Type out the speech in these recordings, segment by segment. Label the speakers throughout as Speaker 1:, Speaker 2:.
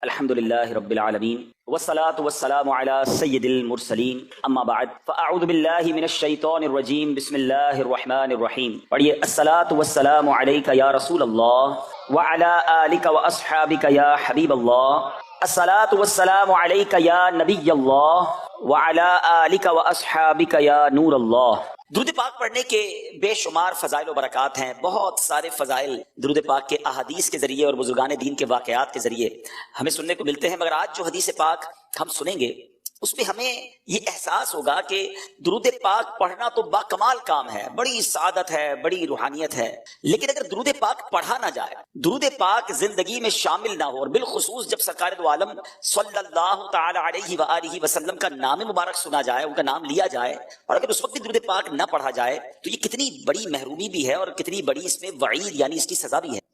Speaker 1: الحمد لله رب العالمين والصلاة والسلام على سيد المرسلين اما بعد فاعوذ بالله من الشيطان الرجيم بسم الله الرحمن الرحيم پڑھیے الصلاة والسلام عليك يا رسول الله وعلى آلك واصحابك يا حبيب الله الصلاة والسلام عليك يا نبي الله وعلى آلك واصحابك يا نور الله۔ درود پاک پڑھنے کے بے شمار فضائل و برکات ہیں، بہت سارے فضائل درود پاک کے احادیث کے ذریعے اور بزرگان دین کے واقعات کے ذریعے ہمیں سننے کو ملتے ہیں، مگر آج جو حدیث پاک ہم سنیں گے اس میں ہمیں یہ احساس ہوگا کہ درود پاک پڑھنا تو باکمال کام ہے، بڑی سعادت ہے، بڑی روحانیت ہے، لیکن اگر درود پاک پڑھا نہ جائے، درود پاک زندگی میں شامل نہ ہو، اور بالخصوص جب سرکار دو عالم صلی اللہ تعالی علیہ وآلہ وسلم کا نام مبارک سنا جائے، ان کا نام لیا جائے، اور اگر اس وقت بھی درود پاک نہ پڑھا جائے تو یہ کتنی بڑی محرومی بھی ہے اور کتنی بڑی اس میں وعید یعنی اس کی سزا بھی ہے۔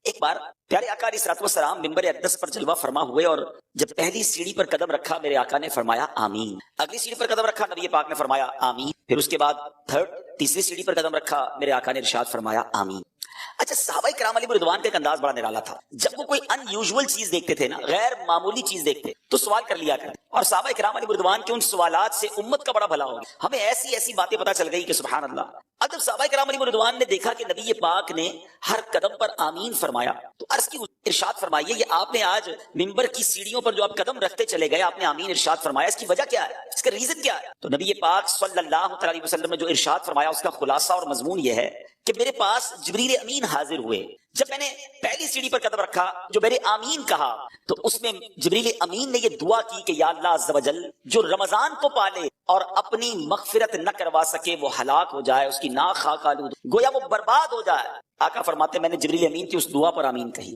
Speaker 1: ایک بار پیارے آقا علیہ الصلوۃ والسلام منبر اقدس پر جلوہ فرما ہوئے، اور جب پہلی سیڑھی پر قدم رکھا میرے آقا نے فرمایا آمین، اگلی سیڑھی پر قدم رکھا نبی پاک نے فرمایا آمین، پھر اس کے بعد تیسری سیڑھی پر قدم رکھا میرے آقا نے ارشاد فرمایا آمین۔ اچھا، صحابہ کرام علیہ رضوان کا ایک انداز بڑا نرالا تھا، جب وہ کوئی ان یوزول چیز دیکھتے تھے نا، غیر معمولی چیز دیکھتے تو سوال کر لیا کرتے، اور صحابہ کرام علیہ رضوان کے ان سوالات سے امت کا بڑا بھلا ہو گیا۔ ہمیں ایسی باتیں پتہ چل گئی کہ سبحان اللہ، اب جب صحابہ کرام علیہ رضوان نے دیکھا کہ نبی پاک نے ہر قدم پر آمین فرمایا تو عرض کی ارشاد فرمائیے یہ آپ نے آج ممبر کی سیڑھیوں پر جو آپ قدم رکھتے چلے گئے آپ نے آمین ارشاد فرمایا، اس کی وجہ کیا ہے، اس کا ریزن کیا ہے؟ تو نبی پاک صلی اللہ علیہ وسلم نے جو ارشاد فرمایا اس کا خلاصہ اور مضمون یہ ہے کہ میرے پاس جبریل امین حاضر ہوئے، جب میں نے پہلی سیڑھی پر قدم رکھا جو میں نے آمین کہا تو اس میں جبریل امین نے یہ دعا کی کہ یا اللہ عز و جل جو رمضان کو پالے اور اپنی مغفرت نہ کروا سکے وہ ہلاک ہو جائے، اس کی ناک خاک آلود گویا وہ برباد ہو جائے۔ آقا فرماتے میں نے جبریل امین کی اس دعا پر آمین کہی،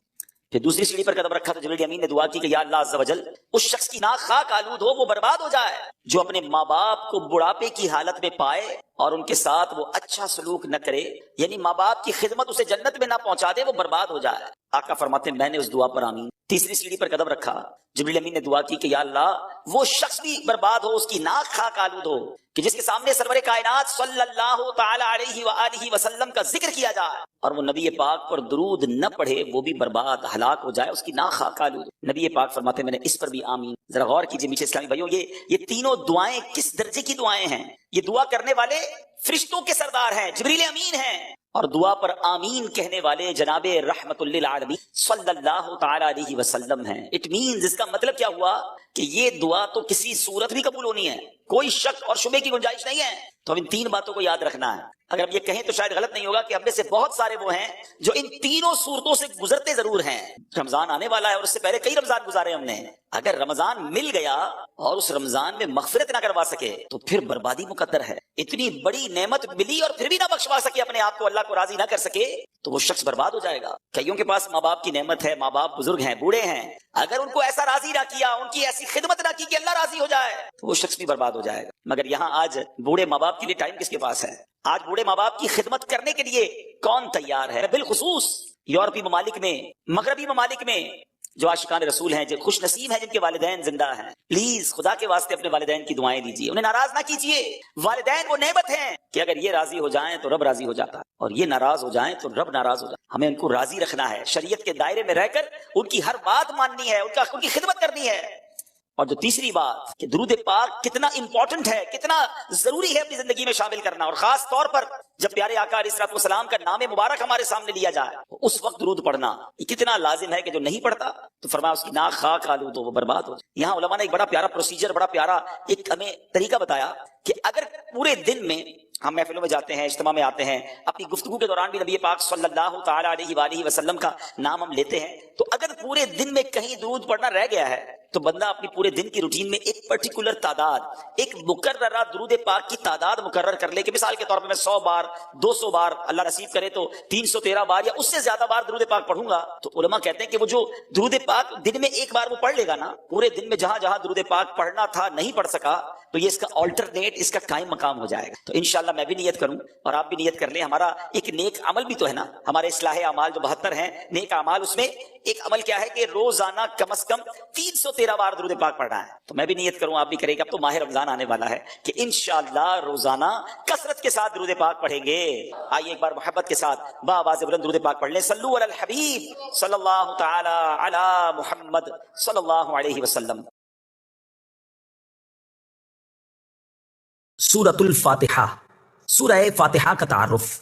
Speaker 1: پھر دوسری سیڑھی پر قدم رکھا تو جبریل امین نے دعا کی کہ یا اللہ عز و جل اس شخص کی ناک خاک آلود ہو، وہ برباد ہو جائے جو اپنے ماں باپ کو بڑھاپے کی حالت میں پائے اور ان کے ساتھ وہ اچھا سلوک نہ کرے، یعنی ماں باپ کی خدمت اسے جنت میں نہ پہنچا دے، وہ برباد ہو جائے۔ آقا فرماتے میں نے اس دعا پر آمین۔ تیسری سیڑھی پر قدم رکھا، جبریل امین نے دعا کی کہ یا اللہ وہ شخص بھی برباد ہو، اس کی ناک خاک آلود ہو کہ جس کے سامنے سرور کائنات صلی اللہ تعالی علیہ وآلہ وسلم کا ذکر کیا جائے اور وہ نبی پاک پر درود نہ پڑھے، وہ بھی برباد ہلاک ہو جائے، اس کی ناک خاک آلود ہو۔ نبی پاک فرماتے میں نے اس پر بھی آمین۔ ذرا غور کیجئے میٹھے اسلامی بھائیوں، یہ تینوں دعائیں کس درجے کی دعائیں ہیں؟ یہ دعا کرنے والے فرشتوں کے سردار ہیں، جبریل امین ہیں، اور دعا پر آمین کہنے والے جناب رحمت للعالمین صلی اللہ تعالی علیہ وسلم ہیں۔ اٹ مینز، اس کا مطلب کیا ہوا کہ یہ دعا تو کسی صورت بھی قبول ہونی ہے، کوئی شک اور شبے کی گنجائش نہیں ہے۔ تو ہم ان تین باتوں کو یاد رکھنا ہے۔ اگر ہم یہ کہیں تو شاید غلط نہیں ہوگا کہ ہم میں سے بہت سارے وہ ہیں جو ان تینوں صورتوں سے گزرتے ضرور ہیں۔ رمضان آنے والا ہے اور اس سے پہلے کئی رمضان گزارے ہم نے، اگر رمضان مل گیا اور اس رمضان میں مغفرت نہ کروا سکے تو پھر بربادی مقدر ہے۔ اتنی بڑی نعمت ملی اور پھر بھی نہ بخشوا سکے اپنے آپ کو، اللہ کو راضی نہ کر سکے تو وہ شخص برباد ہو جائے گا۔ کئیوں کے پاس ماں باپ کی نعمت ہے، ماں باپ بزرگ ہیں، بوڑھے ہیں، اگر ان کو ایسا راضی نہ کیا، ان کی ایسی خدمت نہ کی کہ اللہ راضی ہو جائے تو وہ شخص بھی برباد ہو جائے گا۔ مگر یہاں آج بوڑھے ماں باپ کے لیے ٹائم کس کے پاس ہے؟ آج بوڑھے ماں باپ کی خدمت کرنے کے لیے کون تیار ہے؟ بالخصوص یورپی ممالک میں، مغربی ممالک میں جو عاشقان رسول ہیں، جو خوش نصیب ہیں جن کے والدین زندہ ہیں، پلیز خدا کے واسطے اپنے والدین کی دعائیں دیجیے، انہیں ناراض نہ کیجیے۔ والدین وہ نعمت ہیں کہ اگر یہ راضی ہو جائیں تو رب راضی ہو جاتا ہے، اور یہ ناراض ہو جائیں تو رب ناراض ہو جاتا ہے۔ ہمیں ان کو راضی رکھنا ہے، شریعت کے دائرے میں رہ کر ان کی ہر بات ماننی ہے، ان کی خدمت کرنی ہے۔ اور جو تیسری بات کہ درود پاک کتنا امپورٹنٹ ہے، کتنا ضروری ہے اپنی زندگی میں شامل کرنا، اور خاص طور پر جب پیارے آقا علیہ الصلوۃ والسلام کا نام مبارک ہمارے سامنے لیا جائے اس وقت درود پڑھنا یہ کتنا لازم ہے کہ جو نہیں پڑھتا تو فرمایا اس کی ناک خاک آلود ہو، وہ برباد ہو جائے۔ یہاں علماء نے ایک بڑا پیارا پروسیجر، بڑا پیارا ایک ہمیں طریقہ بتایا کہ اگر پورے دن میں ہم محفلوں میں جاتے ہیں، اجتماع میں آتے ہیں، اپنی گفتگو کے دوران بھی نبی پاک صلی اللہ تعالی علیہ وآلہ وسلم کا نام ہم لیتے ہیں، تو اگر پورے دن میں کہیں درود پڑھنا رہ گیا ہے تو بندہ اپنی پورے دن کی روٹین میں ایک پرٹیکولر تعداد، ایک مقررہ درود پاک کی تعداد مقرر کر لے کہ مثال کے طور پہ میں 100 بار 200 بار، اللہ نصیب کرے تو 313 بار یا اس سے زیادہ بار درود پاک پڑھوں گا، تو علماء کہتے ہیں کہ وہ جو درود پاک دن میں ایک بار وہ پڑھ لے گا نا، پورے دن میں جہاں جہاں درود پاک پڑھنا تھا نہیں پڑھ سکا تو یہ اس کا آلٹرنیٹ، اس کا قائم مقام ہو جائے گا۔ تو انشاءاللہ میں بھی نیت کروں اور آپ بھی نیت کر لیں، ہمارا ایک نیک عمل بھی تو ہے نا، ہمارے اصلاح اعمال جو 72 ہیں نیک اعمال، اس میں ایک عمل کیا ہے کہ روزانہ کم از کم 113 بار درود پاک پڑھنا ہے. تو میں بھی نیت کروں، آپ بھی کریں گے. اب تو ماہ رمضان آنے والا ہے کہ انشاءاللہ روزانہ کثرت کے ساتھ درود پاک پڑھیں گے. آئیے ایک بار محبت کے ساتھ بآواز بلند درود پاک پڑھ لیں. صلو علی الحبیب صلی اللہ تعالی علی محمد صلی اللہ علیہ وسلم.
Speaker 2: سورۃ الفاتحہ. سورہ فاتحہ کا تعارف.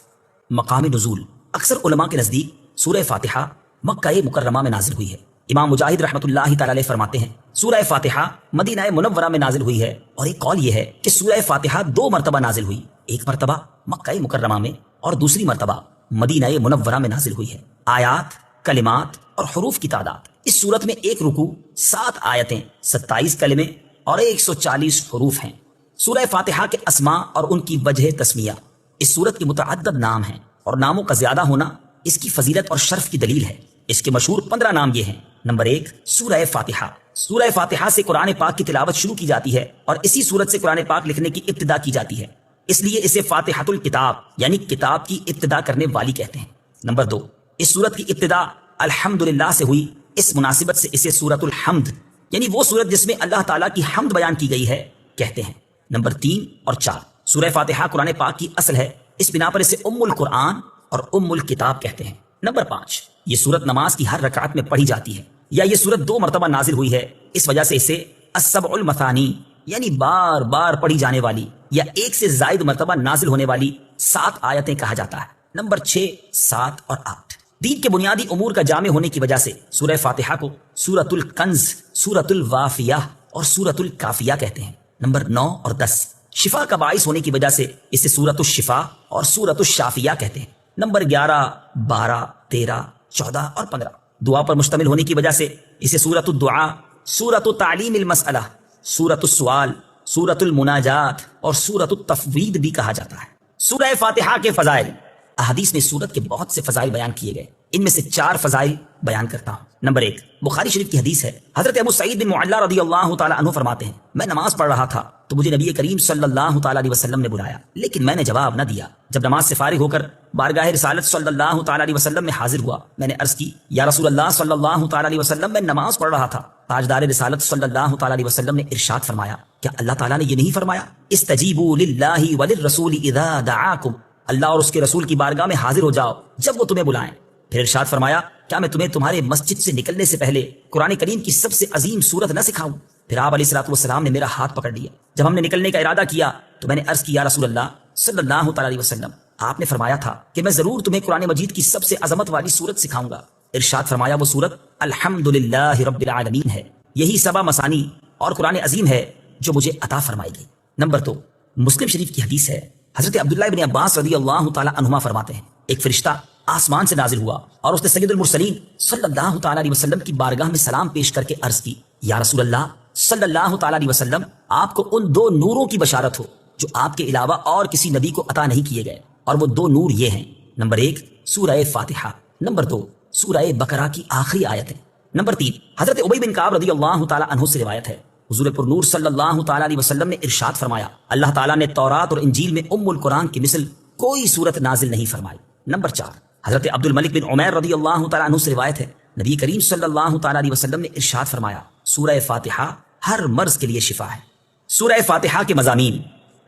Speaker 2: مقام نزول. اکثر علماء کے نزدیک سورہ فاتحہ مکہ مکرمہ میں نازل ہوئی ہے. امام مجاہد رحمۃ اللہ تعالی علیہ فرماتے ہیں سورہ فاتحہ مدینہ منورہ میں نازل ہوئی ہے، اور ایک قول یہ ہے کہ سورہ فاتحہ 2 مرتبہ نازل ہوئی، ایک مرتبہ مکہ مکرمہ میں اور دوسری مرتبہ مدینہ منورہ میں نازل ہوئی ہے. آیات، کلمات اور حروف کی تعداد. اس صورت میں ایک رکوع، 7 آیتیں، 27 کلمے اور 140 حروف ہیں. سورہ فاتحہ کے اسماء اور ان کی وجہ تسمیہ. اس سورت کے متعدد نام ہیں اور ناموں کا زیادہ ہونا اس کی فضیلت اور شرف کی دلیل ہے. اس کے مشہور 15 نام یہ ہیں. نمبر 1، سورہ فاتحہ. سورہ فاتحہ سے قرآن پاک کی تلاوت شروع کی جاتی ہے اور اسی سورت سے قرآن پاک لکھنے کی ابتدا کی جاتی ہے، اس لیے اسے فاتحۃ الکتاب یعنی کتاب کی ابتدا کرنے والی کہتے ہیں. نمبر 2، اس سورت کی ابتدا الحمدللہ سے ہوئی، اس مناسبت سے اسے سورۃ الحمد یعنی وہ سورت جس میں اللہ تعالیٰ کی حمد بیان کی گئی ہے کہتے ہیں. نمبر 3 اور 4، سورہ فاتحہ قرآن پاک کی اصل ہے، اس بنا پر اسے ام القرآن اور ام الکتاب کہتے ہیں. نمبر 5، یہ سورت نماز کی ہر رکعت میں پڑھی جاتی ہے، یا یہ سورت 2 مرتبہ نازل ہوئی ہے، اس وجہ سے اسے السبع المثانی یعنی بار بار پڑھی جانے والی یا ایک سے زائد مرتبہ نازل ہونے والی 7 آیتیں کہا جاتا ہے. نمبر 6، 7 اور 8، دین کے بنیادی امور کا جامع ہونے کی وجہ سے سورہ فاتحہ کو سورۃ الکنز، سورۃ الوافیہ اور سورۃ الکافیہ کہتے ہیں. نمبر 9 اور 10، شفا کا باعث ہونے کی وجہ سے اسے سورۃ الشفا اور سورۃ الشافیہ کہتے ہیں. نمبر 11، 12، 13، 14 اور 15، دعا پر مشتمل ہونے کی وجہ سے اسے سورۃ الدعاء، سورۃ تعلیم المسئلہ، سورۃ السؤال، سورۃ المناجات اور سورۃ التفویض بھی کہا جاتا ہے. سورہ فاتحہ کے فضائل. احادیث میں سورت کے بہت سے فضائل بیان کیے گئے، ان میں سے 4 فضائل بیان کرتا ہوں. نمبر 1، بخاری شریف کی حدیث ہے، حضرت ابو سعید بن معلہ رضی اللہ تعالی عنہ فرماتے ہیں میں نماز پڑھ رہا تھا تو مجھے نبی کریم صلی اللہ تعالی علیہ وسلم نے بلایا، لیکن میں نے جواب نہ دیا. جب نماز سے فارغ ہو کر بارگاہ رسالت صلی اللہ تعالی علیہ وسلم میں حاضر ہوا، میں نے عرض کی یا رسول اللہ صلی اللہ تعالی علیہ وسلم میں نماز پڑھ رہا تھا. تاجدار رسالت صلی اللہ تعالی علیہ وسلم نے ارشاد فرمایا کیا اللہ تعالیٰ نے یہ نہیں فرمایا استجیبوا للہ وللرسول اذا دعاکم، اللہ اور اس کے رسول کی بارگاہ میں حاضر ہو جاؤ جب وہ تمہیں بلائیں. پھر ارشاد فرمایا کیا میں تمہیں تمہارے مسجد سے نکلنے سے پہلے قرآن کریم کی سب سے عظیم سورت نہ سکھاؤں؟ پھر آپ علیہ الصلوۃ والسلام نے میرا ہاتھ پکڑ لیا. جب ہم نے نکلنے کا ارادہ کیا تو میں نے عرض کی یا رسول اللہ صلی اللہ تعالی علیہ وسلم، آپ نے فرمایا تھا کہ میں ضرور تمہیں قرآن مجید کی سب سے عظمت والی سورت سکھاؤں گا. ارشاد فرمایا وہ سورت الحمدللہ رب العالمین ہے، یہی 7 مثانی اور قرآن عظیم ہے جو مجھے عطا فرمائی گئی. نمبر 2، مسلم شریف کی حدیث ہے، حضرت عبداللہ ابن عباس رضی اللہ تعالی عنہما فرماتے ہیں ایک فرشتہ آسمان سے نازل ہوا اور اس نے سید المرسلین صلی اللہ تعالی علیہ وسلم کی بارگاہ میں سلام پیش کر کے عرض کی یا رسول اللہ صلی اللہ تعالی علیہ وسلم، آپ کو ان 2 نوروں کی بشارت ہو جو آپ کے علاوہ اور کسی نبی کو عطا نہیں کیے گئے، اور وہ 2 نور یہ ہیں، نمبر 1 سورہ فاتحہ، نمبر 2 سورہ بقرہ کی آخری آیتیں. نمبر 3، حضرت ابی بن کعب رضی اللہ تعالی عنہ سے روایت ہے حضور پر نور صلی اللہ تعالی علیہ وسلم نے ارشاد فرمایا اللہ تعالیٰ نے تورات اور انجیل میں ام القرآن کی مثل کوئی سورت نازل نہیں فرمائی. نمبر 4، حضرت عبد الملک بن عمیر رضی اللہ تعالی عنہ سے روایت ہے نبی کریم صلی اللہ تعالی علیہ وسلم نے ارشاد فرمایا سورہ فاتحہ ہر مرض کے لیے شفا ہے. سورہ فاتحہ کے مضامین.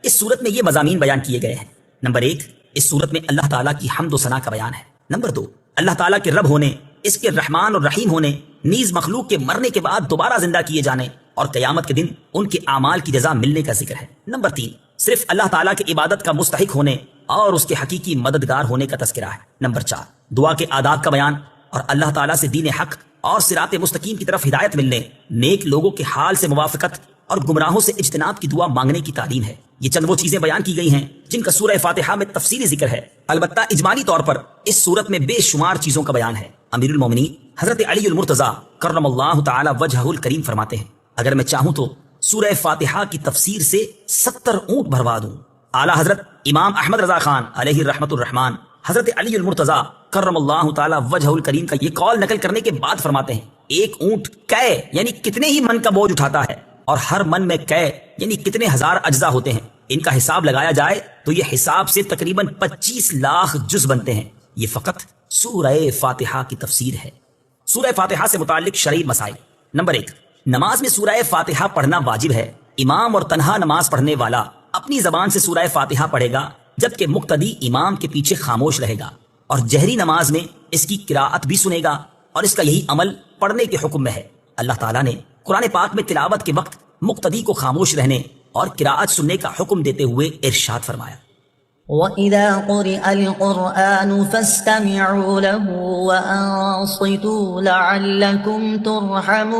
Speaker 2: اس صورت میں یہ مضامین بیان کیے گئے ہیں. نمبر 1، اس صورت میں اللہ تعالیٰ کی حمد و ثنا کا بیان ہے. نمبر 2، اللہ تعالیٰ کے رب ہونے، اس کے رحمان اور رحیم ہونے، نیز مخلوق کے مرنے کے بعد دوبارہ زندہ کیے جانے اور قیامت کے دن ان کے اعمال کی جزا ملنے کا ذکر ہے. نمبر 3، صرف اللہ تعالیٰ کی عبادت کا مستحق ہونے اور اس کے حقیقی مددگار ہونے کا تذکرہ ہے. نمبر 4، دعا کے آداب کا بیان اور اللہ تعالیٰ سے دین حق اور صراط مستقیم کی طرف ہدایت ملنے، نیک لوگوں کے حال سے موافقت اور گمراہوں سے اجتناب کی دعا مانگنے کی تعلیم ہے. یہ چند وہ چیزیں بیان کی گئی ہیں جن کا سورہ فاتحہ میں تفصیلی ذکر ہے. البتہ اجمالی طور پر اس سورت میں بے شمار چیزوں کا بیان ہے. امیر المومنین حضرت علی المرتضیٰ کرم اللہ تعالی وجہہ الکریم فرماتے ہیں اگر میں چاہوں تو سورہ فاتحہ کی تفسیر سے 70 اونٹ بھروا دوں. اعلیٰ حضرت امام احمد رضا خان علیہ رحمت الرحمان حضرت علی المرتضیٰ کرم اللہ تعالی وجہ الکریم کا یہ قول نقل کرنے کے بعد فرماتے ہیں ایک اونٹ کئے یعنی کتنے ہی من کا بوجھ اٹھاتا ہے، اور ہر من میں کئے یعنی کتنے ہزار اجزاء ہوتے ہیں. ان کا حساب لگایا جائے تو یہ حساب سے تقریباً 25 لاکھ جز بنتے ہیں. یہ فقط سورہ فاتحہ کی تفسیر ہے. سورہ فاتحہ سے متعلق شرعی مسائل. نمبر 1، نماز میں سورہ فاتحہ پڑھنا واجب ہے۔ امام اور تنہا نماز پڑھنے والا اپنی زبان سے سورہ فاتحہ پڑھے گا، جبکہ مقتدی امام کے پیچھے خاموش رہے گا، اور جہری نماز میں اس کی قراءت بھی سنے گا، اور اس کا یہی عمل پڑھنے کے حکم میں ہے۔ اللہ تعالیٰ نے قرآن پاک میں تلاوت کے وقت مقتدی کو خاموش رہنے اور قراءت سننے کا حکم دیتے ہوئے ارشاد فرمایا،
Speaker 3: وَإِذَا قُرِئَ الْقُرْآنُ فَاسْتَمِعُوا لَهُ وَأَنصِتُوا لَعَلَّكُمْ تُرْحَمُونَ۔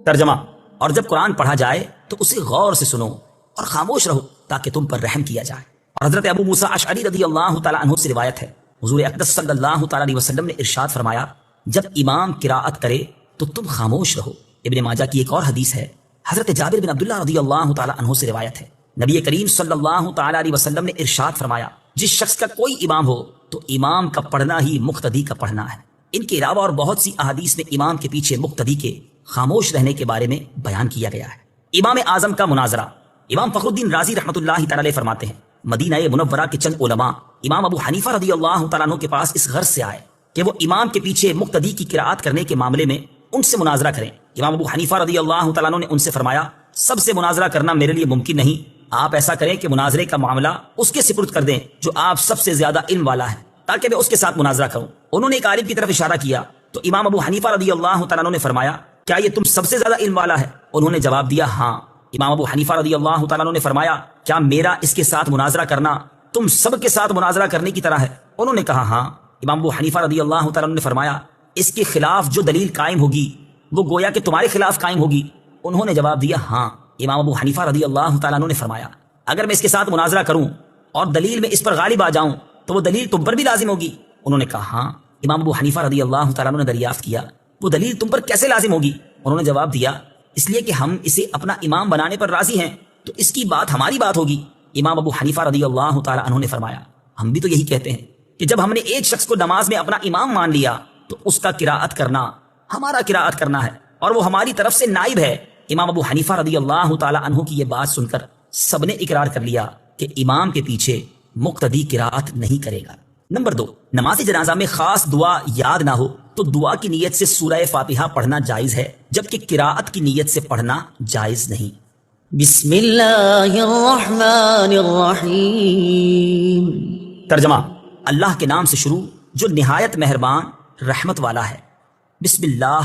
Speaker 2: ترجمہ، اور جب قرآن پڑھا جائے تو اسے غور سے سنو اور خاموش رہو تاکہ تم پر رحم کیا جائے۔ اور حضرت ابو موسیٰ اشعری رضی اللہ تعالیٰ عنہ سے روایت ہے، حضور اقدس صلی اللہ تعالیٰ علیہ وسلم نے ارشاد فرمایا، جب امام قراءت کرے تو تم خاموش رہو۔ ابن ماجہ کی ایک اور حدیث ہے، حضرت جابر بن عبداللہ رضی اللہ تعالیٰ عنہ سے روایت ہے، نبی کریم صلی اللہ تعالیٰ علیہ وسلم نے ارشاد فرمایا، جس شخص کا کوئی امام ہو تو امام کا پڑھنا ہی مقتدی کا پڑھنا ہے۔ ان کے علاوہ اور بہت سی احادیث میں امام کے پیچھے مقتدی کے خاموش رہنے کے بارے میں بیان کیا گیا ہے۔ امام اعظم کا مناظرہ۔ امام فخر الدین رازی رحمۃ اللہ تعالیٰ علیہ فرماتے ہیں، مدینہ منورہ کے چند علماء امام ابو حنیفہ رضی اللہ تعالیٰ عنہ کے پاس اس غرض سے آئے کہ وہ امام کے پیچھے مقتدی کی قراءت کرنے کے معاملے میں ان سے مناظرہ کریں۔ امام ابو حنیفہ رضی اللہ تعالیٰ عنہ نے ان سے فرمایا، سب سے مناظرہ کرنا میرے لیے ممکن نہیں، آپ ایسا کریں کہ مناظرے کا معاملہ اس کے سپرد کر دیں جو آپ سب سے زیادہ علم والا ہے، تاکہ میں اس کے ساتھ مناظرہ کروں۔ انہوں نے ایک عالم کی طرف اشارہ کیا تو امام ابو حنیفہ رضی اللہ تعالیٰ عنہ نے فرمایا، کیا یہ تم سب سے زیادہ علم والا ہے؟ انہوں نے جواب دیا، ہاں۔ امام ابو حنیفہ رضی اللہ تعالیٰ عنہ نے فرمایا، کیا میرا اس کے ساتھ مناظرہ کرنا تم سب کے ساتھ مناظرہ کرنے کی طرح ہے؟ انہوں نے کہا ہاں۔ امام ابو حنیفہ رضی اللہ تعالیٰ عنہ نے فرمایا، اس کے خلاف جو دلیل قائم ہوگی وہ گویا کہ تمہارے خلاف قائم ہوگی؟ انہوں نے جواب دیا ہاں۔ امام ابو حنیفہ رضی اللہ تعالیٰ عنہ نے فرمایا، اگر میں اس کے ساتھ مناظرہ کروں اور دلیل میں اس پر غالب آ جاؤں تو وہ دلیل تم پر بھی لازم ہوگی؟ انہوں نے کہا ہاں۔ امام ابو حنیفہ رضی اللہ تعالیٰ عنہ نے دریافت کیا، وہ دلیل تم پر کیسے لازم ہوگی؟ انہوں نے جواب دیا، اس لیے کہ ہم اسے اپنا امام بنانے پر راضی ہیں تو اس کی بات ہماری بات ہوگی۔ امام ابو حنیفہ رضی اللہ تعالیٰ عنہ نے فرمایا، ہم بھی تو یہی کہتے ہیں کہ جب ہم نے ایک شخص کو نماز میں اپنا امام مان لیا تو اس کا قراءت کرنا ہمارا قراءت کرنا ہے اور وہ ہماری طرف سے نائب ہے۔ امام ابو حنیفہ رضی اللہ تعالیٰ عنہ کی یہ بات سن کر سب نے اقرار کر لیا کہ امام کے پیچھے مقتدی قراءت نہیں کرے گا۔ نمبر 2، نماز جنازہ میں خاص دعا یاد نہ ہو تو دعا کی نیت سے سورہ فاتحہ پڑھنا جائز ہے، جبکہ قراءت کی نیت سے پڑھنا جائز نہیں۔
Speaker 3: بسم اللہ الرحمن الرحیم۔
Speaker 2: ترجمہ، اللہ کے نام سے شروع جو نہایت مہربان رحمت والا ہے۔ بسم اللہ،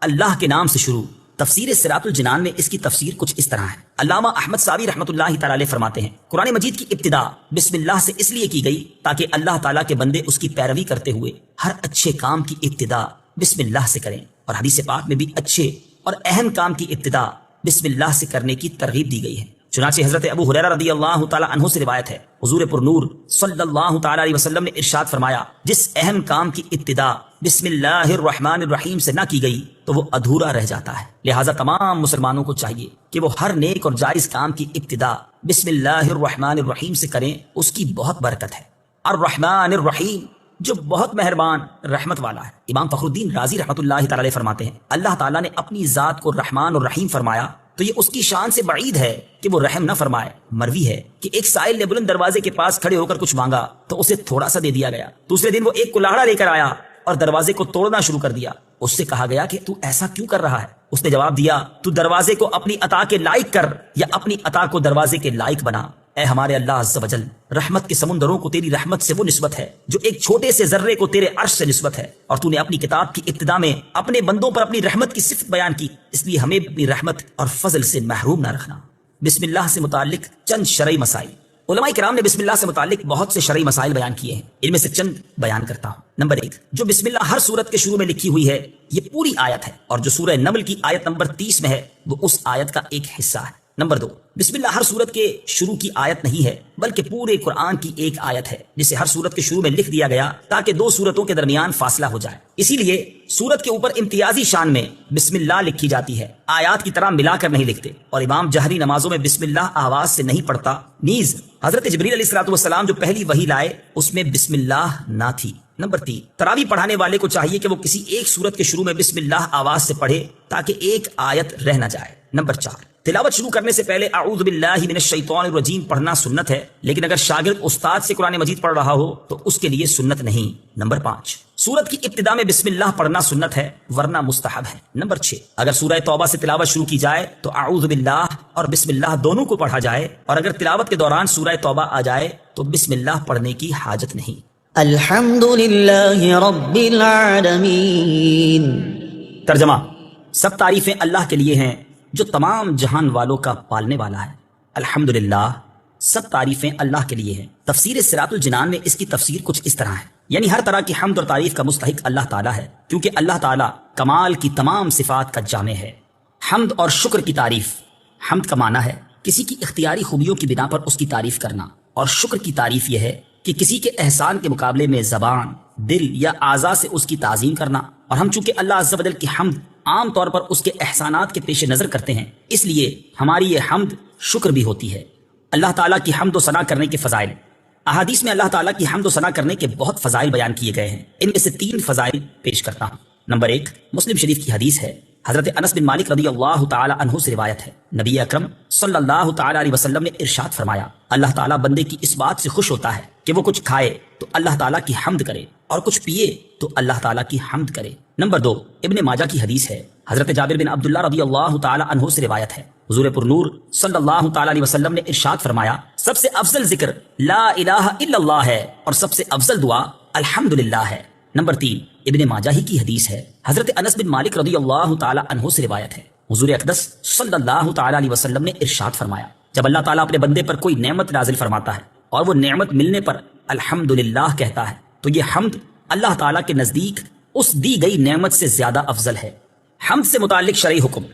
Speaker 2: اللہ کے نام سے شروع۔ تفسیر صراط الجنان میں اس کی تفسیر کچھ اس طرح ہے۔ علامہ احمد صابی رحمۃ اللہ تعالیٰ علیہ فرماتے ہیں، قرآن مجید کی ابتدا بسم اللہ سے اس لیے کی گئی تاکہ اللہ تعالیٰ کے بندے اس کی پیروی کرتے ہوئے ہر اچھے کام کی ابتدا بسم اللہ سے کریں، اور حدیث پاک میں بھی اچھے اور اہم کام کی ابتدا بسم اللہ سے کرنے کی ترغیب دی گئی ہے۔ چنانچہ حضرت ابو ہریرہ رضی اللہ تعالیٰ عنہ سے روایت ہے، حضور پر نور صلی اللہ تعالیٰ علیہ وسلم نے ارشاد فرمایا، جس اہم کام کی ابتدا بسم اللہ الرحمن الرحیم سے نہ کی گئی تو وہ ادھورا رہ جاتا ہے۔ لہٰذا تمام مسلمانوں کو چاہیے کہ وہ ہر نیک اور جائز کام کی ابتدا بسم اللہ الرحمن الرحیم سے کریں، اس کی بہت برکت ہے۔ الرحمن الرحیم، جو بہت مہربان رحمت والا ہے۔ امام فخر الدین رازی رحمۃ اللہ تعالیٰ علیہ فرماتے ہیں، اللہ تعالیٰ نے اپنی ذات کو رحمان اور رحیم فرمایا تو یہ اس کی شان سے بعید ہے کہ وہ رحم نہ فرمائے۔ مروی ہے کہ ایک سائل نے بلند دروازے کے پاس کھڑے ہو کر کچھ مانگا تو اسے تھوڑا سا دے دیا گیا۔ دوسرے دن وہ ایک کلاڑا لے کر آیا اور دروازے کو توڑنا شروع کر دیا۔ اس سے کہا گیا کہ تو ایسا کیوں کر رہا ہے؟ اس نے جواب دیا، تو دروازے کو اپنی عطا کے لائق کر یا اپنی عطا کو دروازے کے لائق بنا۔ اے ہمارے اللہ عز و جل، رحمت کے سمندروں کو تیری رحمت سے وہ نسبت ہے جو ایک چھوٹے سے ذرے کو تیرے عرش سے نسبت ہے، اور تو نے اپنی کتاب کی ابتدا میں اپنے بندوں پر اپنی رحمت کی صفت بیان کی، اس لیے ہمیں اپنی رحمت اور فضل سے محروم نہ رکھنا۔ بسم اللہ سے متعلق چند شرعی مسائل۔ علماء کرام نے بسم اللہ سے متعلق بہت سے شرعی مسائل بیان کیے ہیں، ان میں سے چند بیان کرتا ہوں۔ نمبر 1، جو بسم اللہ ہر سورت کے شروع میں لکھی ہوئی ہے یہ پوری آیت ہے، اور جو سورہ نمل کی آیت نمبر 30 میں ہے وہ اس آیت کا ایک حصہ ہے۔ نمبر 2، بسم اللہ ہر سورت کے شروع کی آیت نہیں ہے بلکہ پورے قرآن کی ایک آیت ہے جسے ہر سورت کے شروع میں لکھ دیا گیا تاکہ دو سورتوں کے درمیان فاصلہ ہو جائے۔ اسی لیے سورت کے اوپر امتیازی شان میں بسم اللہ لکھی جاتی ہے، آیات کی طرح ملا کر نہیں لکھتے، اور امام جہری نمازوں میں بسم اللہ آواز سے نہیں پڑھتا۔ نیز حضرت جبریل علیہ الصلوۃ والسلام جو پہلی وحی لائے اس میں بسم اللہ نہ تھی۔ نمبر 3، تراویح پڑھانے والے کو چاہیے کہ وہ کسی ایک سورت کے شروع میں بسم اللہ آواز سے پڑھے تاکہ ایک آیت رہ نہ جائے۔ نمبر 4، تلاوت شروع کرنے سے پہلے اعوذ باللہ من الشیطان الرجیم پڑھنا سنت ہے، لیکن اگر شاگرد استاد سے قرآن مجید پڑھ رہا ہو تو اس کے لیے سنت نہیں۔ نمبر 5، سورت کی ابتدا میں بسم اللہ پڑھنا سنت ہے ورنہ مستحب ہے۔ نمبر 6، اگر سورہ توبہ سے تلاوت شروع کی جائے تو اعوذ باللہ اور بسم اللہ دونوں کو پڑھا جائے، اور اگر تلاوت کے دوران سورہ توبہ آ جائے تو بسم اللہ پڑھنے کی حاجت نہیں۔
Speaker 3: الحمد للہ رب العالمین۔
Speaker 2: ترجمہ، سب تعریفیں اللہ کے لیے ہیں جو تمام جہان والوں کا پالنے والا ہے۔ الحمدللہ، سب تعریفیں اللہ کے لیے ہیں۔ تفسیر صراط الجنان میں اس کی تفسیر کچھ اس طرح ہے، یعنی ہر طرح کی حمد اور تعریف کا مستحق اللہ تعالیٰ ہے، کیونکہ اللہ تعالیٰ کمال کی تمام صفات کا جامع ہے۔ حمد اور شکر کی تعریف۔ حمد کا معنی ہے کسی کی اختیاری خوبیوں کی بنا پر اس کی تعریف کرنا، اور شکر کی تعریف یہ ہے کہ کسی کے احسان کے مقابلے میں زبان، دل یا اعضاء سے اس کی تعظیم کرنا۔ اور ہم چونکہ اللہ عز و جل کی حمد عام طور پر اس کے احسانات کے پیش نظر کرتے ہیں، اس لیے ہماری یہ حمد شکر بھی ہوتی ہے۔ اللہ تعالیٰ کی حمد و ثنا کرنے کے فضائل۔ احادیث میں اللہ تعالیٰ کی حمد و ثنا کرنے کے بہت فضائل بیان کیے گئے ہیں، ان میں سے 3 فضائل پیش کرتا ہوں۔ نمبر 1، مسلم شریف کی حدیث ہے، حضرت انس بن مالک رضی اللہ تعالی عنہ سے روایت ہے، نبی اکرم صلی اللہ تعالی علیہ وسلم نے ارشاد فرمایا، اللہ تعالیٰ بندے کی اس بات سے خوش ہوتا ہے کہ وہ کچھ کھائے تو اللہ تعالیٰ کی حمد کرے، اور کچھ پیے تو اللہ تعالیٰ کی حمد کرے۔ نمبر 2، ابن ماجہ کی حدیث ہے، حضرت جابر بن عبداللہ رضی اللہ تعالی عنہ سے روایت ہے، حضور پر نور صلی اللہ تعالی علیہ وسلم نے ارشاد فرمایا، سب سے افضل ذکر لا الہ الا اللہ ہے، اور سب سے افضل دعا الحمدللہ ہے۔ نمبر 3، ابن ماجہ ہی کی حدیث ہے، حضرت انس بن مالک رضی اللہ تعالی عنہ سے روایت ہے، حضور اقدس صلی اللہ تعالی علیہ وسلم نے ارشاد فرمایا، جب اللہ تعالیٰ اپنے بندے پر کوئی نعمت نازل فرماتا ہے اور وہ نعمت ملنے پر الحمدللہ کہتا ہے تو یہ حمد اللہ تعالیٰ کے نزدیک اس دی گئی نعمت سے زیادہ افضل ہے۔ حمد سے متعلق شرعی حکم۔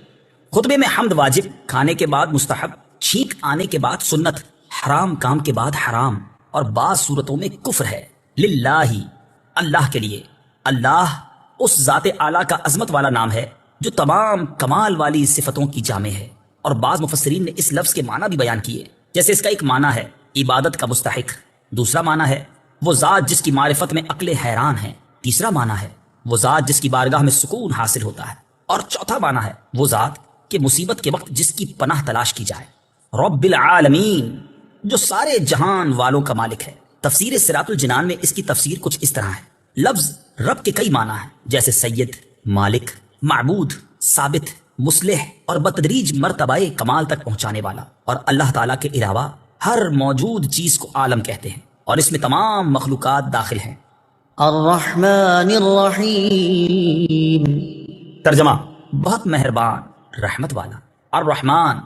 Speaker 2: خطبے میں حمد واجب، کھانے کے بعد مستحب، چھینک آنے کے بعد سنت، حرام کام کے بعد حرام، اور بعض صورتوں میں کفر ہے۔ للہ، اللہ کے لیے۔ اللہ اس ذات اعلیٰ کا عظمت والا نام ہے جو تمام کمال والی صفتوں کی جامع ہے، اور بعض مفسرین نے اس لفظ کے معنی بھی بیان کیے، جیسے اس کا ایک معنی ہے عبادت کا مستحق، دوسرا معنی ہے وہ ذات جس کی معرفت میں عقل حیران ہے، تیسرا معنی ہے وہ ذات جس کی بارگاہ میں سکون حاصل ہوتا ہے، اور چوتھا معنی ہے وہ ذات کہ مصیبت کے وقت جس کی پناہ تلاش کی جائے۔ رب العالمین، جو سارے جہان والوں کا مالک ہے۔ تفسیر صراط الجنان میں اس کی تفسیر کچھ اس طرح ہے، لفظ رب کے کئی معنی ہیں، جیسے سید، مالک، معبود، ثابت، مصلح، اور بتدریج مرتبہ کمال تک پہنچانے والا۔ اور اللہ تعالیٰ کے علاوہ ہر موجود چیز کو عالم کہتے ہیں، اور اس میں تمام مخلوقات داخل ہیں۔
Speaker 3: الرحمن الرحیم۔
Speaker 2: ترجمہ، بہت مہربان، رحمت والا۔ الرحمن،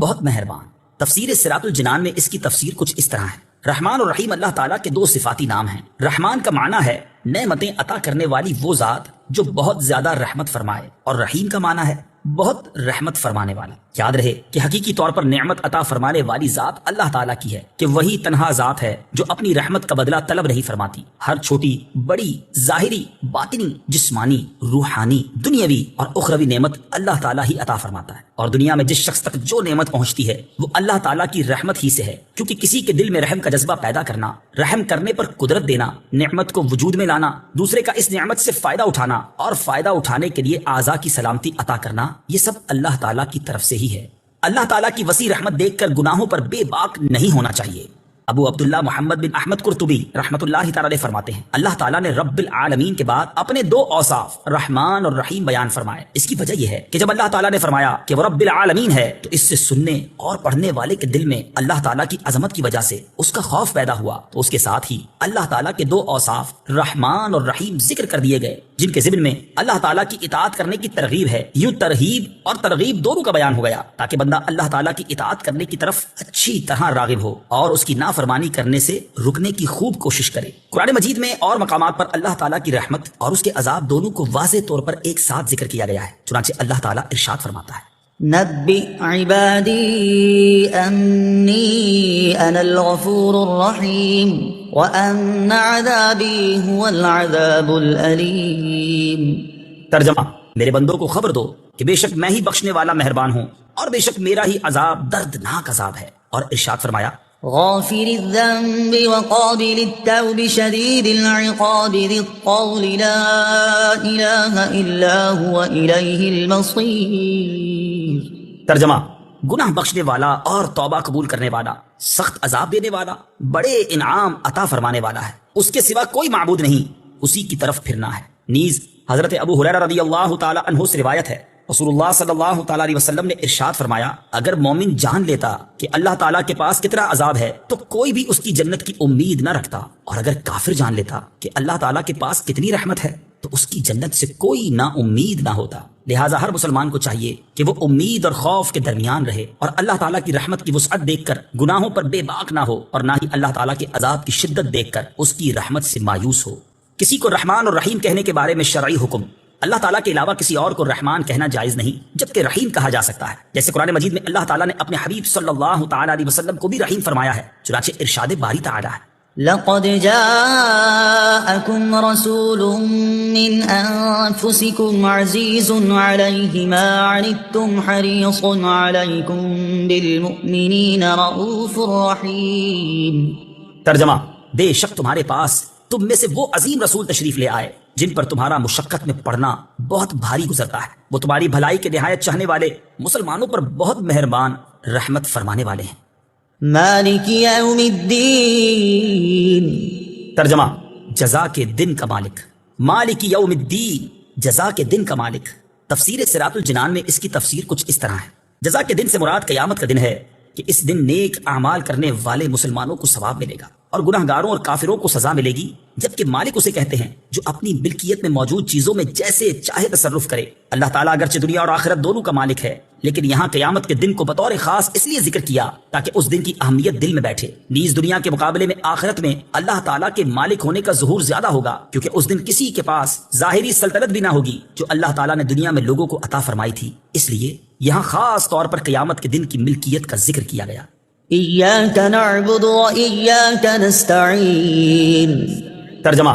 Speaker 2: بہت مہربان۔ تفسیر صراط الجنان میں اس کی تفسیر کچھ اس طرح ہے، رحمان اور رحیم اللہ تعالیٰ کے 2 صفاتی نام ہیں۔ رحمان کا معنی ہے نعمتیں عطا کرنے والی وہ ذات جو بہت زیادہ رحمت فرمائے، اور رحیم کا معنی ہے بہت رحمت فرمانے والا۔ یاد رہے کہ حقیقی طور پر نعمت عطا فرمانے والی ذات اللہ تعالیٰ کی ہے، کہ وہی تنہا ذات ہے جو اپنی رحمت کا بدلہ طلب نہیں فرماتی۔ ہر چھوٹی بڑی، ظاہری، باطنی، جسمانی، روحانی، دنیاوی اور اخروی نعمت اللہ تعالیٰ ہی عطا فرماتا ہے، اور دنیا میں جس شخص تک جو نعمت پہنچتی ہے وہ اللہ تعالیٰ کی رحمت ہی سے ہے، کیونکہ کسی کے دل میں رحم کا جذبہ پیدا کرنا، رحم کرنے پر قدرت دینا، نعمت کو وجود میں لانا، دوسرے کا اس نعمت سے فائدہ اٹھانا، اور فائدہ اٹھانے کے لیے اعضاء کی سلامتی عطا کرنا، یہ سب اللہ تعالیٰ کی طرف سے ہی ہے۔ اللہ تعالیٰ کی وسیع رحمت دیکھ کر گناہوں پر بے باک نہیں ہونا چاہیے۔ ابو عبداللہ محمد بن احمد قرطبی رحمت اللہ تعالی علیہ فرماتے ہیں، اللہ تعالیٰ نے رب العالمین کے بعد اپنے 2 اوصاف رحمان اور رحیم بیان فرمائے۔ اس کی وجہ یہ ہے کہ جب اللہ تعالیٰ نے فرمایا کہ وہ رب العالمین ہے تو اس سے سننے اور پڑھنے والے کے دل میں اللہ تعالیٰ کی عظمت کی وجہ سے اس کا خوف پیدا ہوا، تو اس کے ساتھ ہی اللہ تعالیٰ کے 2 اوصاف رحمان اور رحیم ذکر کر دیے گئے، جن کے ضمن میں اللہ تعالیٰ کی اطاعت کرنے کی ترغیب ہے۔ یوں ترغیب اور ترغیب دونوں کا بیان ہو گیا تاکہ بندہ اللہ تعالیٰ کی اطاعت کرنے کی طرف اچھی طرح راغب ہو اور اس کی نافرمانی کرنے سے رکنے کی خوب کوشش کرے۔ قرآن مجید میں اور مقامات پر اللہ تعالیٰ کی رحمت اور اس کے عذاب دونوں کو واضح طور پر ایک ساتھ ذکر کیا گیا ہے، چنانچہ اللہ تعالیٰ ارشاد فرماتا ہے،
Speaker 3: نبئ عبادی انی انا الغفور الرحیم وان عذابی هو العذاب الالیم۔
Speaker 2: ترجمہ، میرے بندوں کو خبر دو کہ بے شک میں ہی بخشنے والا مہربان ہوں، اور بے شک میرا ہی عذاب دردناک عذاب ہے۔ اور ارشاد فرمایا،
Speaker 3: غافر الذنب وقابل التوب شدید العقاب ذی الطول لا الہ الا هو الیہ المصیر۔
Speaker 2: ترجمہ، گناہ بخشنے والا اور توبہ قبول کرنے والا، سخت عذاب دینے والا، بڑے انعام عطا فرمانے والا ہے، اس کے سوا کوئی معبود نہیں، اسی کی طرف پھرنا ہے۔ نیز حضرت ابو ہریرہ رضی اللہ تعالی عنہ سے روایت ہے، رسول اللہ صلی اللہ تعالی علیہ وسلم نے ارشاد فرمایا، اگر مومن جان لیتا کہ اللہ تعالیٰ کے پاس کتنا عذاب ہے تو کوئی بھی اس کی جنت کی امید نہ رکھتا، اور اگر کافر جان لیتا کہ اللہ تعالیٰ کے پاس کتنی رحمت ہے تو اس کی جنت سے کوئی نا امید نہ ہوتا۔ لہٰذا ہر مسلمان کو چاہیے کہ وہ امید اور خوف کے درمیان رہے اور اللہ تعالیٰ کی رحمت کی وسعت دیکھ کر گناہوں پر بے باک نہ ہو، اور نہ ہی اللہ تعالیٰ کے عذاب کی شدت دیکھ کر اس کی رحمت سے مایوس ہو۔ کسی کو رحمان اور رحیم کہنے کے بارے میں شرعی حکم، اللہ تعالیٰ کے علاوہ کسی اور کو رحمان کہنا جائز نہیں، جبکہ رحیم کہا جا سکتا ہے، جیسے قرآن مجید میں اللہ تعالیٰ نے اپنے حبیب صلی اللہ تعالیٰ علیہ وسلم کو بھی رحیم فرمایا ہے، چنانچہ ارشاد باری تعالیٰ ہے،
Speaker 3: لقد جاءكم رسول من أنفسكم عزيز عليه ما عنتم حريص عليكم بالمؤمنين رؤوف رحيم۔
Speaker 2: ترجمہ، بے شک تمہارے پاس تم میں سے وہ عظیم رسول تشریف لے آئے جن پر تمہارا مشقت میں پڑنا بہت بھاری گزرتا ہے، وہ تمہاری بھلائی کے نہایت چاہنے والے، مسلمانوں پر بہت مہربان، رحمت فرمانے والے ہیں۔
Speaker 3: مالک یوم الدین،
Speaker 2: ترجمہ، جزا کے دن کا مالک، مالک یوم الدین، جزا کے دن کا مالک۔ تفسیر صراط الجنان میں اس کی تفسیر کچھ اس طرح ہے، جزا کے دن سے مراد قیامت کا دن ہے کہ اس دن نیک اعمال کرنے والے مسلمانوں کو ثواب ملے گا اور گناہ گاروں اور کافروں کو سزا ملے گی، جبکہ مالک اسے کہتے ہیں جو اپنی ملکیت میں موجود چیزوں میں جیسے چاہے تصرف کرے۔ اللہ تعالیٰ اگرچہ دنیا اور آخرت دونوں کا مالک ہے، لیکن یہاں قیامت کے دن کو بطور خاص اس لیے ذکر کیا تاکہ اس دن کی اہمیت دل میں بیٹھے۔ نیز دنیا کے مقابلے میں آخرت میں اللہ تعالیٰ کے مالک ہونے کا ظہور زیادہ ہوگا، کیونکہ اس دن کسی کے پاس ظاہری سلطنت بھی نہ ہوگی جو اللہ تعالیٰ نے دنیا میں لوگوں کو عطا فرمائی تھی، اس لیے یہاں خاص طور پر قیامت کے دن کی ملکیت کا ذکر کیا گیا۔
Speaker 3: ایاک نعبد و ایاک نستعین،
Speaker 2: ترجمہ،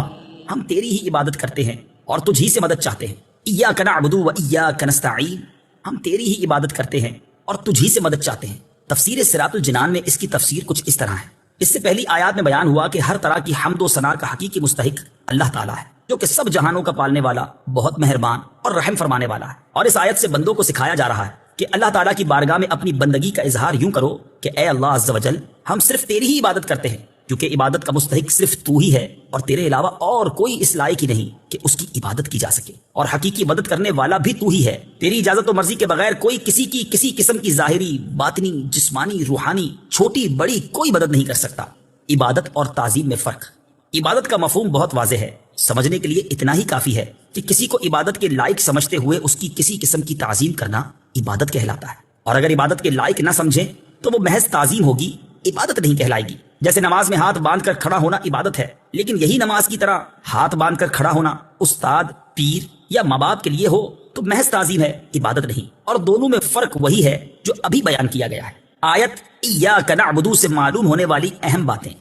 Speaker 2: ہم تیری ہی عبادت کرتے ہیں اور تجھ ہی سے مدد چاہتے ہیں۔ ایاک نعبد و ایاک نستعین، ہم تیری ہی عبادت کرتے ہیں اور تجھ ہی سے مدد چاہتے ہیں۔ تفسیر صراط الجنان میں اس کی تفسیر کچھ اس طرح ہے، اس سے پہلی آیات میں بیان ہوا کہ ہر طرح کی حمد و ثنا کا حقیقی مستحق اللہ تعالیٰ ہے، جو کہ سب جہانوں کا پالنے والا، بہت مہربان اور رحم فرمانے والا ہے۔ اور اس آیت سے بندوں کو سکھایا جا رہا ہے کہ اللہ تعالیٰ کی بارگاہ میں اپنی بندگی کا اظہار یوں کرو کہ اے اللہ عز و جل، ہم صرف تیری ہی عبادت کرتے ہیں، کیونکہ عبادت کا مستحق صرف تو ہی ہے اور تیرے علاوہ اور کوئی اس لائق ہی نہیں کہ اس کی عبادت کی جا سکے، اور حقیقی مدد کرنے والا بھی تو ہی ہے۔ تیری اجازت و مرضی کے بغیر کوئی کسی کی کسی قسم کی ظاہری، باطنی، جسمانی، روحانی، چھوٹی بڑی کوئی مدد نہیں کر سکتا۔ عبادت اور تعظیم میں فرق۔ عبادت کا مفہوم بہت واضح ہے، سمجھنے کے لیے اتنا ہی کافی ہے کہ کسی کو عبادت کے لائق سمجھتے ہوئے اس کی کسی قسم کی تعظیم کرنا عبادت کہلاتا ہے، اور اگر عبادت کے لائق نہ سمجھیں تو وہ محض تعظیم ہوگی، عبادت نہیں کہلائے گی۔ جیسے نماز میں ہاتھ باندھ کر کھڑا ہونا عبادت ہے، لیکن یہی نماز کی طرح ہاتھ باندھ کر کھڑا ہونا استاد، پیر یا ماں باپ کے لیے ہو تو محض تعظیم ہے، عبادت نہیں، اور دونوں میں فرق وہی ہے جو ابھی بیان کیا گیا ہے۔ آیت ایاک نعبد سے معلوم ہونے والی اہم باتیں۔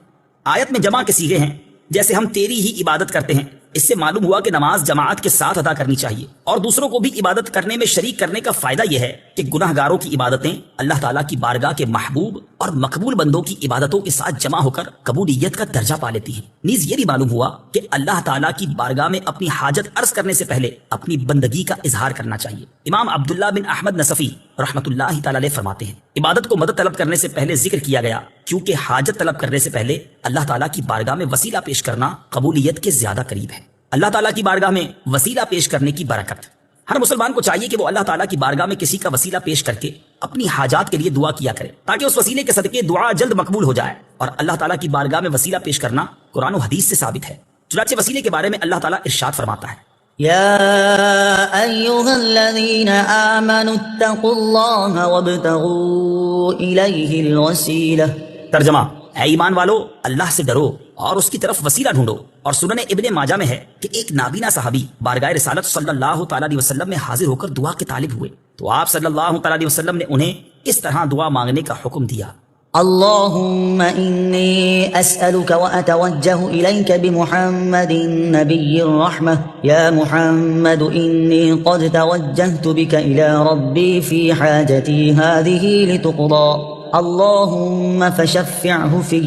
Speaker 2: آیت میں جمع کے صیغے ہیں، جیسے ہم تیری ہی عبادت کرتے ہیں، اس سے معلوم ہوا کہ نماز جماعت کے ساتھ ادا کرنی چاہیے، اور دوسروں کو بھی عبادت کرنے میں شریک کرنے کا فائدہ یہ ہے کہ گناہ گاروں کی عبادتیں اللہ تعالیٰ کی بارگاہ کے محبوب اور مقبول بندوں کی عبادتوں کے ساتھ جمع ہو کر قبولیت کا درجہ پا لیتی ہیں۔ نیز یہ بھی معلوم ہوا کہ اللہ تعالیٰ کی بارگاہ میں اپنی حاجت عرض کرنے سے پہلے اپنی بندگی کا اظہار کرنا چاہیے۔ امام عبداللہ بن احمد نصفی رحمۃ اللہ تعالی علیہ فرماتے ہیں، عبادت کو مدد طلب کرنے سے پہلے ذکر کیا گیا کیونکہ حاجت طلب کرنے سے پہلے اللہ تعالیٰ کی بارگاہ میں وسیلہ پیش کرنا قبولیت کے زیادہ قریب ہے۔ اللہ تعالیٰ کی بارگاہ میں وسیلہ پیش کرنے کی برکت۔ ہر مسلمان کو چاہیے کہ وہ اللہ تعالیٰ کی بارگاہ میں کسی کا وسیلہ پیش کر کے اپنی حاجات کے لیے دعا کیا کرے، تاکہ اس وسیلے کے صدقے دعا جلد مقبول ہو جائے۔ اور اللہ تعالیٰ کی بارگاہ میں وسیلہ پیش کرنا قرآن و حدیث سے ثابت ہے۔ چنانچہ وسیلے کے بارے میں اللہ تعالیٰ ارشاد فرماتا ہے،
Speaker 3: یا ایھا الذین آمنوا اتقوا اللہ وابتغوا الیہ الوسیلہ۔
Speaker 2: ترجمہ، اے ایمان والو، اللہ سے ڈرو اور اس کی طرف وسیلہ ڈھونڈو۔ اور سنن ابن ماجہ میں ہے کہ ایک نابینا صحابی بارگاہ رسالت صلی اللہ تعالیٰ علیہ وسلم میں حاضر ہو کر دعا کے طالب ہوئے، تو آپ صلی اللہ تعالیٰ علیہ وسلم نے انہیں اس طرح دعا مانگنے کا حکم دیا،
Speaker 3: اللهم إني أسألك وأتوجه إليك بمحمد نبي الرحمة يا محمد إني قد توجهت بك إلى ربي في حاجتي هذه لتقضى اللهم فشفعه في۔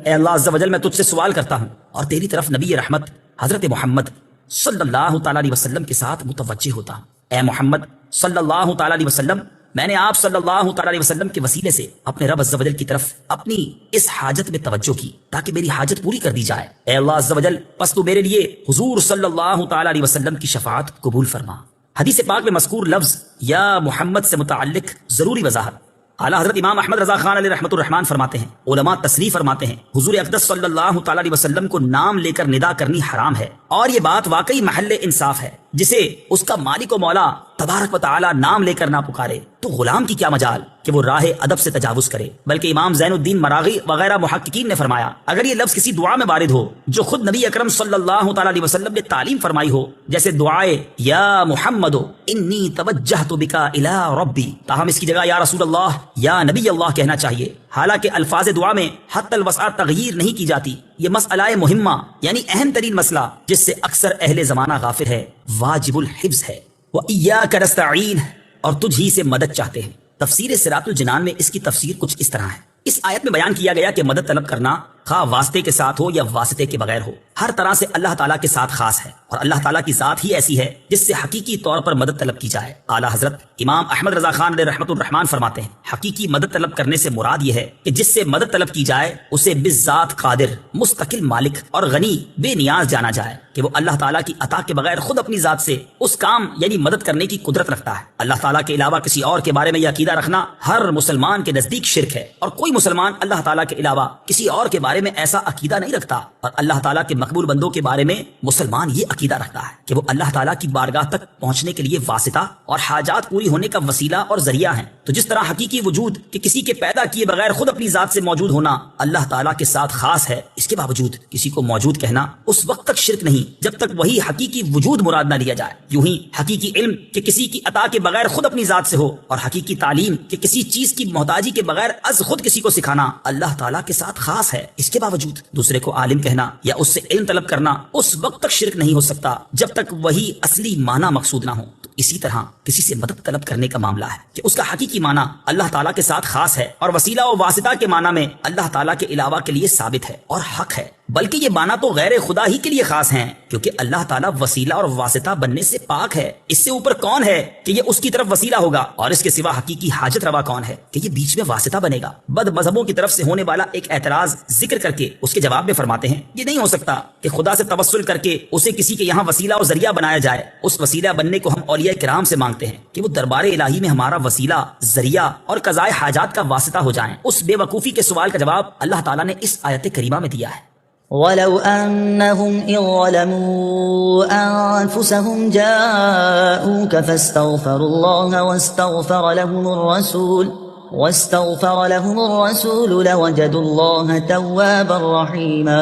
Speaker 2: اے اللہ عز و جل، میں تجھ سے سوال کرتا ہوں اور تیری طرف نبی رحمت حضرت محمد صلی اللہ تعالیٰ علیہ وسلم کے ساتھ متوجہ ہوتا ہوں۔ اے محمد صلی اللہ تعالیٰ علیہ وسلم، میں نے آپ صلی اللہ تعالی علیہ وسلم کے وسیلے سے اپنے رب عز و جل کی طرف اپنی اس حاجت میں توجہ کی تاکہ میری حاجت پوری کر دی جائے۔ اے اللہ عز و جل، پس تو میرے لیے حضور صلی اللہ تعالی علیہ وسلم کی شفاعت قبول فرما۔ حدیث پاک میں مذکور لفظ یا محمد سے متعلق ضروری وضاحت۔ اعلیٰ حضرت امام احمد رضا خان علیہ رحمۃ الرحمان فرماتے ہیں، علماء تصریح فرماتے ہیں، حضور اقدس صلی اللہ تعالی علیہ وسلم کو نام لے کر ندا کرنی حرام ہے، اور یہ بات واقعی محل انصاف ہے۔ جسے اس کا مالک و مولا تبارک و تعالی نام لے کر نہ پکارے تو غلام کی کیا مجال کہ وہ راہ ادب سے تجاوز کرے۔ بلکہ امام زین الدین مراغی وغیرہ محققین نے فرمایا، اگر یہ لفظ کسی دعا میں وارد ہو جو خود نبی اکرم صلی اللہ تعالی علیہ وسلم نے تعلیم فرمائی ہو، جیسے دعائے یا محمد انی توجہت بک الی ربی، تاہم اس کی جگہ یا رسول اللہ یا نبی اللہ کہنا چاہیے۔ حالانکہ الفاظ دعا میں حتی الوسع تغییر نہیں کی جاتی۔ یہ مسئلہ مہمہ یعنی اہم ترین مسئلہ جس سے اکثر اہل زمانہ غافل ہے، واجب الحفظ ہے۔ وَإِيَّاكَ نَسْتَعِينُ، اور تجھ ہی سے مدد چاہتے ہیں۔ تفسیر صراط الجنان میں اس کی تفسیر کچھ اس طرح ہے۔ اس آیت میں بیان کیا گیا کہ مدد طلب کرنا خواہ واسطے کے ساتھ ہو یا واسطے کے بغیر ہو، ہر طرح سے اللہ تعالیٰ کے ساتھ خاص ہے، اور اللہ تعالیٰ کی ذات ہی ایسی ہے جس سے حقیقی طور پر مدد طلب کی جائے۔ اعلیٰ حضرت امام احمد رضا خان علیہ رحمۃ الرحمان فرماتے ہیں، حقیقی مدد طلب کرنے سے مراد یہ ہے کہ جس سے مدد طلب کی جائے اسے بالذات قادر، مستقل مالک اور غنی بے نیاز جانا جائے، کہ وہ اللہ تعالیٰ کی عطا کے بغیر خود اپنی ذات سے اس کام یعنی مدد کرنے کی قدرت رکھتا ہے۔ اللہ تعالیٰ کے علاوہ کسی اور کے بارے میں یہ عقیدہ رکھنا ہر مسلمان کے نزدیک شرک ہے، اور کوئی مسلمان اللہ تعالیٰ کے علاوہ کسی اور کے بارے میں ایسا عقیدہ نہیں رکھتا۔ اور اللہ تعالیٰ کے مقبول بندوں کے بارے میں مسلمان یہ عقیدہ رکھتا ہے کہ وہ اللہ تعالیٰ کی بارگاہ تک پہنچنے کے لیے واسطہ اور حاجات پوری ہونے کا وسیلہ اور ذریعہ ہیں۔ تو جس طرح حقیقی وجود کہ کسی کے پیدا کیے بغیر خود اپنی ذات سے موجود ہونا اللہ تعالیٰ کے ساتھ خاص ہے، اس کے باوجود کسی کو موجود کہنا اس وقت تک شرک نہیں جب تک وہی حقیقی وجود مراد نہ لیا جائے۔ یوں ہی حقیقی علم کہ کسی کی عطا کے بغیر خود اپنی ذات سے ہو، اور حقیقی تعلیم کہ کسی چیز کی محتاجی کے بغیر از خود کسی کو سکھانا اللہ تعالیٰ کے ساتھ خاص ہے، اس کے باوجود دوسرے کو عالم کہنا یا اس سے علم طلب کرنا اس وقت تک شرک نہیں ہو سکتا جب تک وہی اصلی معنی مقصود نہ ہو۔ تو اسی طرح کسی سے مدد طلب کرنے کا معاملہ ہے کہ اس کا حقیقی معنی اللہ تعالیٰ کے ساتھ خاص ہے، اور وسیلہ و واسطہ کے معنی میں اللہ تعالیٰ کے علاوہ کے لیے ثابت ہے اور حق ہے، بلکہ یہ معنی تو غیر خدا ہی کے لیے خاص ہیں، کیونکہ اللہ تعالیٰ وسیلہ اور واسطہ بننے سے پاک ہے۔ اس سے اوپر کون ہے کہ یہ اس کی طرف وسیلہ ہوگا، اور اس کے سوا حقیقی حاجت روا کون ہے کہ یہ بیچ میں واسطہ بنے گا۔ بد مذہبوں کی طرف سے ہونے والا ایک اعتراض ذکر کر کے اس کے جواب میں فرماتے ہیں، یہ نہیں ہو سکتا کہ خدا سے توسل کر کے اسے کسی کے یہاں وسیلہ اور ذریعہ بنایا جائے۔ اس وسیلہ بننے کو ہم اولیاء کرام سے مانگتے ہیں کہ وہ دربار الہی میں ہمارا وسیلہ، ذریعہ اور قضاء حاجات کا واسطہ ہو جائیں۔ اس بے وقوفی کے سوال کا جواب اللہ تعالیٰ نے اس آیت کریمہ میں دیا ہے۔
Speaker 3: وَلَوْ أَنَّهُمْ إِذْ ظَلَمُوا أَنفُسَهُمْ جَاءُوكَ فَاسْتَغْفَرُوا اللَّهَ وَاسْتَغْفَرَ لَهُمُ الرَّسُولُ لَوَجَدُوا اللَّهَ تَوَّابًا رَحِيمًا۔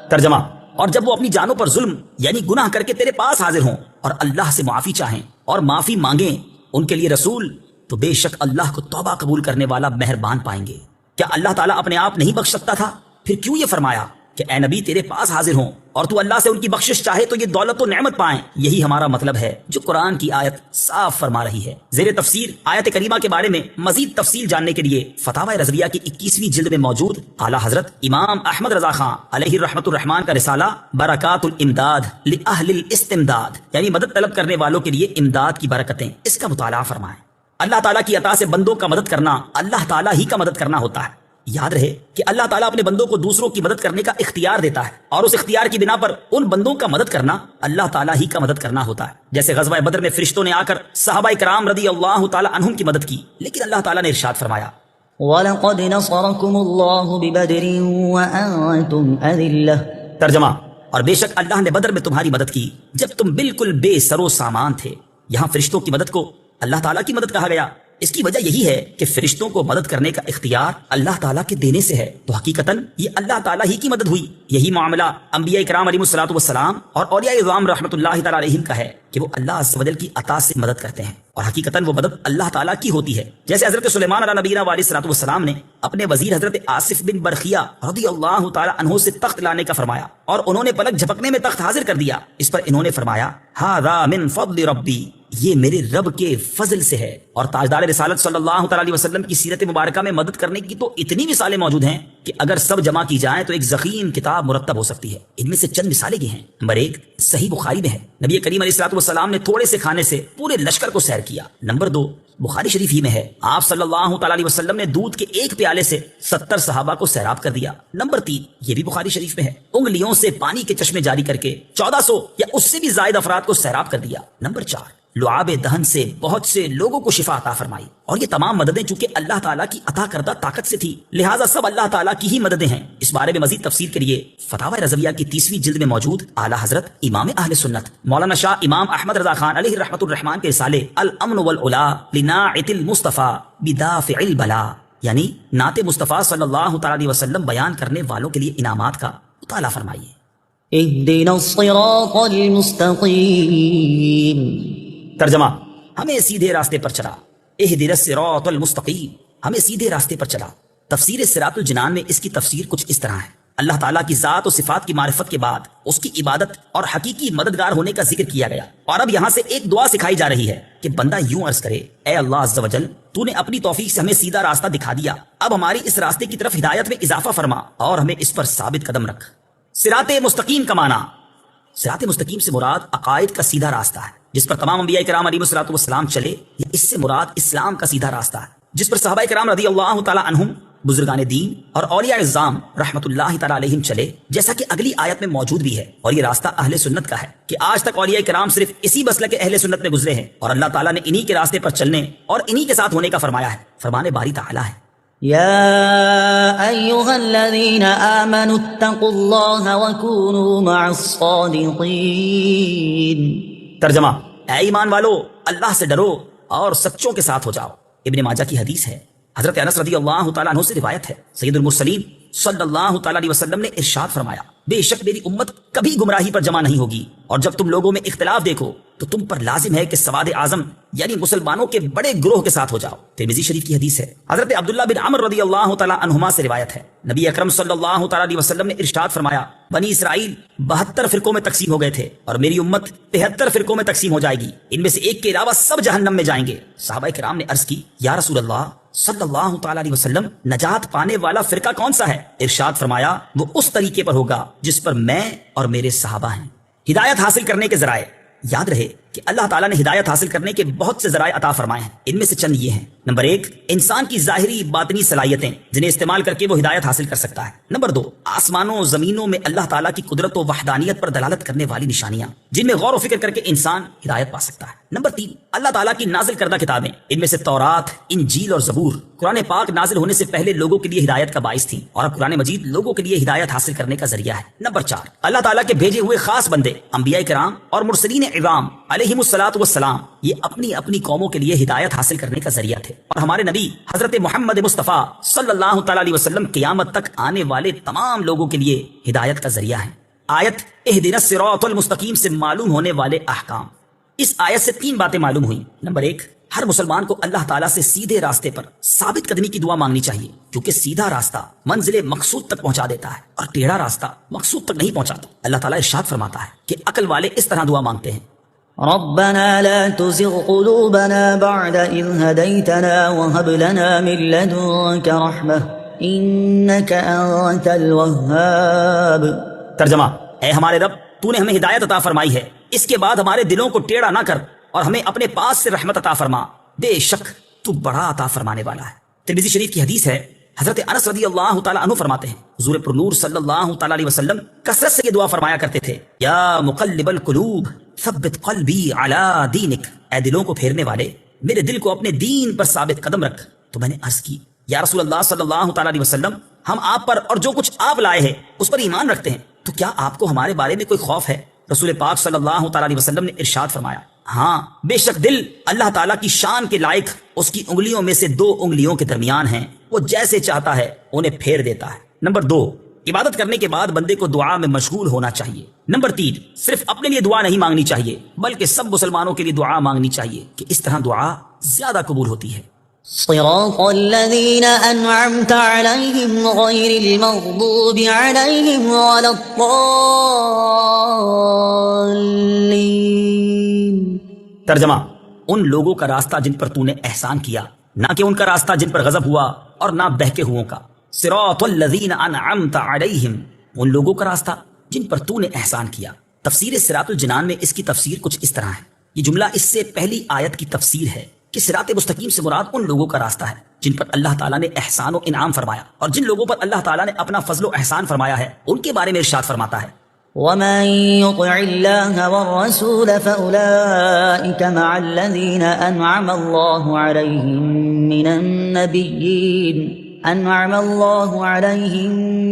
Speaker 2: ترجمہ، اور جب وہ اپنی جانوں پر ظلم یعنی گناہ کر کے تیرے پاس حاضر ہوں اور اللہ سے معافی چاہیں اور معافی مانگیں ان کے لیے رسول، تو بے شک اللہ کو توبہ قبول کرنے والا مہربان پائیں گے۔ کیا اللہ تعالیٰ اپنے آپ نہیں بخش سکتا تھا؟ پھر کیوں یہ فرمایا کہ اے نبی تیرے پاس حاضر ہوں اور تو اللہ سے ان کی بخشش چاہے تو یہ دولت و نعمت پائیں؟ یہی ہمارا مطلب ہے جو قرآن کی آیت صاف فرما رہی ہے۔ زیر تفسیر آیت کریمہ کے بارے میں مزید تفصیل جاننے کے لیے فتاوی رضویہ کی 21ویں جلد میں موجود اعلیٰ حضرت امام احمد رضا خان علیہ رحمۃ الرحمان کا رسالہ برکات الامداد لأہل الاستمداد، یعنی مدد طلب کرنے والوں کے لیے امداد کی برکتیں، اس کا مطالعہ فرمائیں۔ اللہ تعالیٰ کی عطا سے بندوں کا مدد کرنا اللہ تعالیٰ ہی کا مدد کرنا ہوتا ہے۔ یاد رہے کہ اللہ تعالیٰ اپنے بندوں کو دوسروں کی مدد کرنے کا اختیار دیتا ہے، اور اس اختیار کی بنا پر ان بندوں کا مدد کرنا اللہ تعالیٰ ہی کا مدد کرنا ہوتا ہے۔ جیسے غزوہ بدر میں فرشتوں نے آ کر صحابہ کرام رضی اللہ تعالیٰ عنہم کی مدد کی، لیکن اللہ تعالیٰ نے ارشاد فرمایا،
Speaker 3: وَلَقَدْ نَصَرَكُمُ اللَّهُ بِبَدْرٍ وَأَنْتُمْ أَذِلَّةٌ۔
Speaker 2: ترجمہ، اور بے شک اللہ نے بدر میں تمہاری مدد کی جب تم بالکل بے سر و سامان تھے۔ یہاں فرشتوں کی مدد کو اللہ تعالیٰ کی مدد کہا گیا، اس کی وجہ یہی ہے کہ فرشتوں کو مدد کرنے کا اختیار اللہ تعالیٰ کے دینے سے ہے، تو حقیقتاً یہ اللہ تعالیٰ ہی کی مدد ہوئی۔ یہی معاملہ انبیاء کرام علیہ الصلوۃ والسلام اور اولیاء اعظام رحمۃ اللہ تعالیٰ علیہم کا ہے کہ وہ اللہ عز و جل کی عطا سے مدد کرتے ہیں، اور حقیقتاً وہ مدد اللہ تعالیٰ کی ہوتی ہے۔ جیسے حضرت سلیمان علیہ نبینا علیہ الصلوۃ والسلام نے اپنے وزیر حضرت آصف بن برخیہ رضی اللہ تعالیٰ عنہ سے تخت لانے کا فرمایا، اور انہوں نے پلک جھپکنے میں تخت حاضر کر دیا۔ اس پر انہوں نے فرمایا، ھذا من فضل ربی، یہ میرے رب کے فضل سے ہے۔ اور تاجدار رسالت صلی اللہ تعالیٰ علیہ وسلم کی سیرت مبارکہ میں مدد کرنے کی تو اتنی مثالیں موجود ہیں کہ اگر سب جمع کی جائیں تو ایک ضخیم کتاب مرتب ہو سکتی ہے۔ ان میں سے چند مثالیں یہ ہیں۔ نمبر 1 صحیح بخاری میں ہے، نبی کریم علیہ الصلوۃ والسلام نے تھوڑے سے کھانے سے پورے لشکر کو سیر کیا۔ نمبر 2 بخاری شریف ہی میں ہے، آپ صلی اللہ تعالی علیہ وسلم نے دودھ کے ایک پیالے سے 70 صحابہ کو سیراب کر دیا۔ نمبر 3، یہ بھی بخاری شریف میں ہے، انگلیوں سے پانی کے چشمے جاری کر کے 1400 یا اس سے بھی زائد افراد کو سیراب کر دیا۔ نمبر 4، لعاب دہن سے بہت سے لوگوں کو شفا عطا فرمائی، اور یہ تمام مددیں چونکہ اللہ تعالیٰ کی عطا کردہ طاقت سے تھی، لہٰذا سب اللہ تعالیٰ کی ہی مددیں ہیں۔ اس بارے میں مزید تفسیر کے لیے فتاوی رضویہ کی 30ویں جلد میں موجود اعلیٰ حضرت امام اہل سنت مولانا شاہ امام احمد رضا خان علیہ رحمۃ الرحمان کے رسالے الامن والعلا لناعت المصطفیٰ بدافع البلا، یعنی نعت مصطفیٰ صلی اللہ تعالی علیہ وسلم بیان کرنے والوں کے لیے انعامات کا مطالعہ فرمائیے۔
Speaker 3: اهدنا الصراط المستقيم۔
Speaker 2: ترجمہ، ہمیں سیدھے راستے پر چلا، اہدنا الصراط المستقیم، ہمیں سیدھے راستے پر چلا۔ تفسیر صراط الجنان میں اس کی تفسیر کچھ اس طرح ہے، اللہ تعالیٰ کی ذات و صفات کی معرفت کے بعد اس کی عبادت اور حقیقی مددگار ہونے کا ذکر کیا گیا، اور اب یہاں سے ایک دعا سکھائی جا رہی ہے کہ بندہ یوں عرض کرے، اے اللہ عز و جل، تو نے اپنی توفیق سے ہمیں سیدھا راستہ دکھا دیا، اب ہماری اس راستے کی طرف ہدایت میں اضافہ فرما اور ہمیں اس پر ثابت قدم رکھ۔ صراط مستقیم کا معنی، صراط مستقیم سے مراد عقائد کا سیدھا راستہ ہے جس پر تمام انبیاء کرام علیہ الصلوۃ والسلام چلے، یا اس سے مراد اسلام کا سیدھا راستہ ہے جس پر صحابہ کرام رضی اللہ تعالی عنہم، بزرگان دین اور اولیاء اعظام رحمت اللہ تعالی علیہم چلے، جیسا کہ اگلی آیت میں موجود بھی ہے، اور یہ راستہ اہل سنت کا ہے کہ آج تک اولیاء کرام صرف اسی مسلک اہل سنت میں گزرے ہیں، اور اللہ تعالیٰ نے انہی کے راستے پر چلنے اور انہی کے ساتھ ہونے کا فرمایا ہے۔ فرمان باری تعالیٰ ہے،
Speaker 3: يا أيها الذين آمنوا اتقوا الله وكونوا مع الصادقين۔
Speaker 2: ترجمہ، اے ایمان والو، اللہ سے ڈرو اور سچوں کے ساتھ ہو جاؤ۔ ابن ماجہ کی حدیث ہے، حضرت انس رضی اللہ تعالیٰ عنہ سے روایت ہے، سید المرسلین صلی اللہ تعالیٰ علیہ وسلم نے ارشاد فرمایا، بے شک میری امت کبھی گمراہی پر جمع نہیں ہوگی، اور جب تم لوگوں میں اختلاف دیکھو تو تم پر لازم ہے کہ سواد اعظم یعنی مسلمانوں کے بڑے گروہ کے ساتھ ہو جاؤ۔ ترمذی شریف کی حدیث ہے، حضرت عبداللہ بن عمر رضی اللہ تعالیٰ عنہما سے روایت ہے، نبی اکرم صلی اللہ تعالیٰ علیہ وسلم نے ارشاد فرمایا، بنی اسرائیل 72 فرقوں میں تقسیم ہو گئے تھے، اور میری امت 73 فرقوں میں تقسیم ہو جائے گی، ان میں سے ایک کے علاوہ سب جہنم میں جائیں گے۔ صحابہ کرام نے عرض کی، یا رسول اللہ صلی اللہ تعالیٰ علیہ وسلم، نجات پانے والا فرقہ کون سا ہے؟ ارشاد فرمایا، وہ اس طریقے پر ہوگا جس پر میں اور میرے صحابہ ہیں۔ ہدایت حاصل کرنے کے ذرائع، یاد رہے کہ اللہ تعالیٰ نے ہدایت حاصل کرنے کے بہت سے ذرائع عطا فرمائے ہیں، ان میں سے چند یہ ہیں۔ نمبر 1، انسان کی ظاہری باطنی صلاحیتیں جنہیں استعمال کر کے وہ ہدایت حاصل کر سکتا ہے۔ نمبر 2، آسمانوں و زمینوں میں اللہ تعالیٰ کی قدرت و وحدانیت پر دلالت کرنے والی نشانیاں جن میں غور و فکر کر کے انسان ہدایت پا سکتا ہے۔ نمبر 3، اللہ تعالیٰ کی نازل کردہ کتابیں، ان میں سے تورات، انجیل اور زبور قرآن پاک نازل ہونے سے پہلے لوگوں کے لیے ہدایت کا باعث تھیں، اور اب قرآن مجید لوگوں کے لیے ہدایت حاصل کرنے کا ذریعہ ہے۔ نمبر 4، اللہ تعالیٰ کے بھیجے ہوئے خاص بندے انبیاء کرام اور مرسلین عظام علیہم الصلاۃ والسلام، یہ اپنی اپنی قوموں کے لیے ہدایت حاصل کرنے کا ذریعہ تھے، اور ہمارے نبی حضرت محمد مصطفیٰ صلی اللہ تعالیٰ علیہ وسلم قیامت تک آنے والے تمام لوگوں کے لیے ہدایت کا ذریعہ ہیں۔ آیت اہدنا الصراط المستقیم سے معلوم ہونے والے احکام، اس آیت سے 3 باتیں معلوم ہوئیں۔ نمبر 1، ہر مسلمان کو اللہ تعالیٰ سے سیدھے راستے پر ثابت قدمی کی دعا مانگنی چاہیے، کیونکہ سیدھا راستہ منزل مقصود تک پہنچا دیتا ہے اور ٹیڑھا راستہ مقصود تک نہیں پہنچاتا۔ اللہ تعالیٰ ارشاد فرماتا ہے کہ عقل والے اس طرح دعا مانگتے ہیں،
Speaker 3: ربنا لا تزغ قلوبنا بعد إذ هديتنا وهب لنا من لدنك رحمة إنك أنت الوهاب۔
Speaker 2: ترجمہ، اے ہمارے رب، تو نے ہمیں ہدایت عطا فرمائی ہے، اس کے بعد ہمارے دلوں کو ٹیڑھا نہ کر اور ہمیں اپنے پاس سے رحمت عطا فرما، بے شک تو بڑا عطا فرمانے والا ہے۔ ترمذی شریف کی حدیث ہے، حضرت انس رضی اللہ تعالیٰ عنہ فرماتے ہیں، حضور پر نور صلی اللہ تعالیٰ علیہ وسلم کثرت سے یہ دعا فرمایا کرتے تھے، یا مقلب القلوب ثبت قلبی علی دینک، اے دلوں کو پھیرنے والے، میرے دل کو اپنے دین پر ثابت قدم رکھ۔ تو میں نے عرض کی، یا رسول اللہ صلی اللہ تعالیٰ علیہ وسلم، ہم آپ پر اور جو کچھ آپ لائے ہیں اس پر ایمان رکھتے ہیں، تو کیا آپ کو ہمارے بارے میں کوئی خوف ہے؟ رسول پاک صلی اللہ تعالیٰ علیہ وسلم نے ارشاد فرمایا، ہاں، بے شک دل اللہ تعالیٰ کی شان کے لائق اس کی انگلیوں میں سے 2 انگلیوں کے درمیان ہیں، وہ جیسے چاہتا ہے انہیں پھیر دیتا ہے۔ نمبر 2، عبادت کرنے کے بعد بندے کو دعا میں مشغول ہونا چاہیے۔ نمبر 3، صرف اپنے لیے دعا نہیں مانگنی چاہیے بلکہ سب مسلمانوں کے لیے دعا مانگنی چاہیے کہ اس طرح دعا زیادہ قبول ہوتی ہے۔
Speaker 3: صراط الذين أنعمت عليهم غير المغضوب عليهم ولا الضالين۔
Speaker 2: ترجمہ، ان لوگوں کا راستہ جن پر تو نے احسان کیا، نہ کہ ان کا راستہ جن پر غضب ہوا اور نہ بہکے ہووں کا۔ صراط الذین انعمت علیہم، ان لوگوں کا راستہ جن پر تو نے احسان کیا۔ تفسیر صراط الجنان میں اس کی تفسیر کچھ اس طرح ہے، یہ جملہ اس سے پہلی آیت کی تفسیر ہے، کہ صراط مستقیم سے مراد ان لوگوں کا راستہ ہے جن پر اللہ تعالیٰ نے احسان و انعام فرمایا، اور جن لوگوں پر اللہ تعالیٰ نے اپنا فضل و احسان فرمایا ہے ان کے بارے میں ارشاد فرماتا ہے
Speaker 3: ومن يطع الله والرسول فأولئك مع الذين أنعم الله عليهم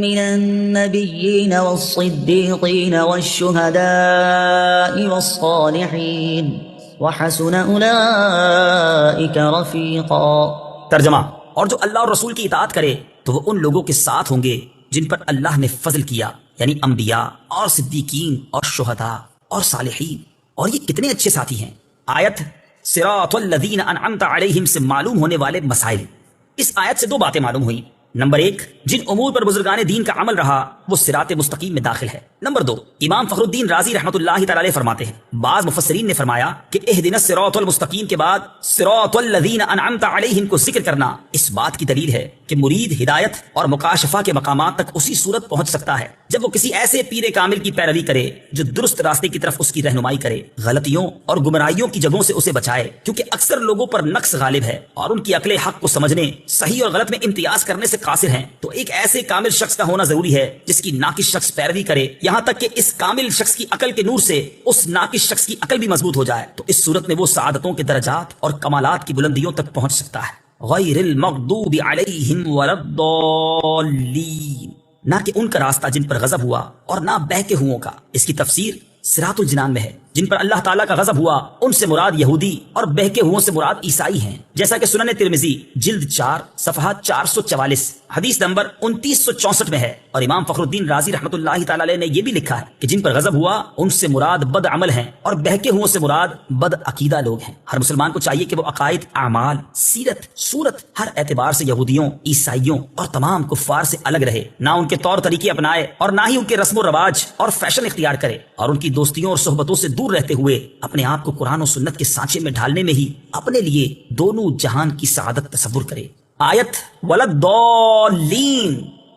Speaker 3: من النبيين والصديقين والشهداء والصالحين وحسن أولئك رفيقا۔
Speaker 2: ترجمہ، اور جو اللہ اور رسول کی اطاعت کرے تو وہ ان لوگوں کے ساتھ ہوں گے جن پر اللہ نے فضل کیا، یعنی انبیاء اور صدیقین اور شہداء اور صالحین، اور یہ کتنے اچھے ساتھی ہیں۔ آیت صراط الذین انعمت علیہم سے معلوم ہونے والے مسائل۔ اس آیت سے دو باتیں معلوم ہوئیں۔ نمبر ایک، جن امور پر بزرگان دین کا عمل رہا وہ صراط مستقیم میں داخل ہے۔ نمبر دو، امام فخر الدین رازی رحمۃ اللہ تعالی علیہ فرماتے ہیں بعض مفسرین نے فرمایا کہ اہدنا الصراط المستقیم کے بعد صراط الذین انعمت علیہم کو ذکر کرنا اس بات کی دلیل ہے کہ مرید ہدایت اور مکاشفہ کے مقامات تک اسی صورت پہنچ سکتا ہے جب وہ کسی ایسے پیر کامل کی پیروی کرے جو درست راستے کی طرف اس کی رہنمائی کرے، غلطیوں اور گمراہیوں کی جگہوں سے اسے بچائے، کیونکہ اکثر لوگوں پر نقص غالب ہے اور ان کی عقل حق کو سمجھنے، صحیح اور غلط میں امتیاز کرنے سے قاصر ہیں۔ تو ایک ایسے کامل شخص کا ہونا ضروری ہے جس کی ناقص شخص پیروی کرے، یہاں تک کہ اس کامل شخص کی عقل کے نور سے اس ناقص شخص کی عقل بھی مضبوط ہو جائے، تو اس صورت میں وہ سعادتوں کے درجات اور کمالات کی بلندیوں تک پہنچ سکتا ہے۔ غیر المغضوب علیہم ولا الضالین، نہ کہ ان کا راستہ جن پر غضب ہوا اور نہ بہکے ہوئوں کا۔ اس کی تفسیر صراط الجنان میں ہے۔ جن پر اللہ تعالیٰ کا غضب ہوا ان سے مراد یہودی اور بہکے ہوئوں سے مراد عیسائی ہیں، جیسا کہ سنن ترمذی جلد 4 صفحہ 444 حدیث نمبر 2964 میں ہے۔ اور امام فخر الدین رازی رحمۃ اللہ تعالی علیہ نے یہ بھی لکھا ہے کہ جن پر غضب ہوا ان سے مراد بد عمل ہیں اور بہکے ہوئوں سے مراد بد عقیدہ لوگ ہیں۔ ہر مسلمان کو چاہیے کہ وہ عقائد، اعمال، سیرت، صورت ہر اعتبار سے یہودیوں، عیسائیوں اور تمام کفار سے الگ رہے، نہ ان کے طور طریقے اپنائے اور نہ ہی ان کے رسم و رواج اور فیشن اختیار کرے، اور ان کی دوستیوں اور صحبتوں سے دور رہتے ہوئے اپنے آپ کو قرآن و سنت کے سانچے میں ڈھالنے میں ہی اپنے لیے دونوں جہان کی سعادت تصور کرے۔ آیت ولضالین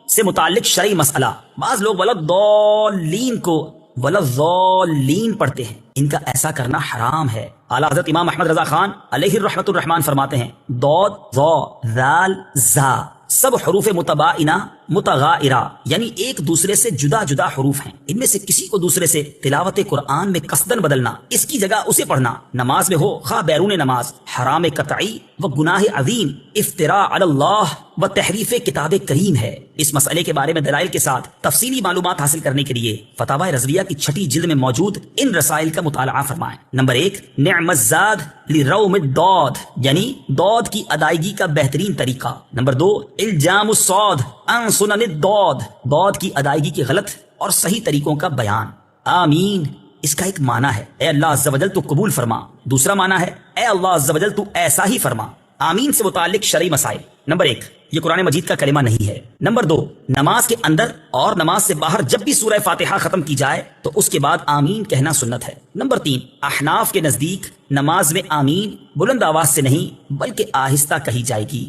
Speaker 2: سے متعلق شرعی مسئلہ۔ بعض لوگ ولضالین کو ولضالین پڑھتے ہیں، ان کا ایسا کرنا حرام ہے۔ اعلیٰ حضرت امام احمد رضا خان علیہ الرحمۃ الرحمان فرماتے ہیں ضاد، ظا، ذال، زا سب حروف متباینہ متغائرہ، یعنی ایک دوسرے سے جدا جدا حروف ہیں۔ ان میں سے کسی کو دوسرے سے تلاوت قرآن میں قصدن بدلنا، اس کی جگہ اسے پڑھنا، نماز میں ہو خواہ بیرون نماز، حرام قطعی و گناہ عظیم، افتراء علی اللہ و تحریف کتاب کریم ہے۔ اس مسئلے کے بارے میں دلائل کے ساتھ تفصیلی معلومات حاصل کرنے کے لیے فتاوی رضویہ کی 6 جلد میں موجود ان رسائل کا مطالعہ فرمائیں۔ نمبر 1، نعم الزاد لروم الضاد، یعنی ضاد کی ادائیگی کا بہترین طریقہ۔ نمبر 2، الجام الصاد عن سنن الضاد، ضاد کی ادائیگی کے غلط اور صحیح طریقوں کا بیان۔ آمین، اس کا ایک معنی ہے اے اللہ عز و جل تو قبول فرما، دوسرا معنی ہے اے اللہ عز و جل تو ایسا ہی فرما۔ آمین سے متعلق شرعی مسائل۔ نمبر 1، یہ قرآن مجید کا کلمہ نہیں ہے۔ نمبر 2، نماز کے اندر اور نماز سے باہر جب بھی سورہ فاتحہ ختم کی جائے تو اس کے بعد آمین کہنا سنت ہے۔ نمبر 3، احناف کے نزدیک نماز میں آمین بلند آواز سے نہیں بلکہ آہستہ کہی جائے گی۔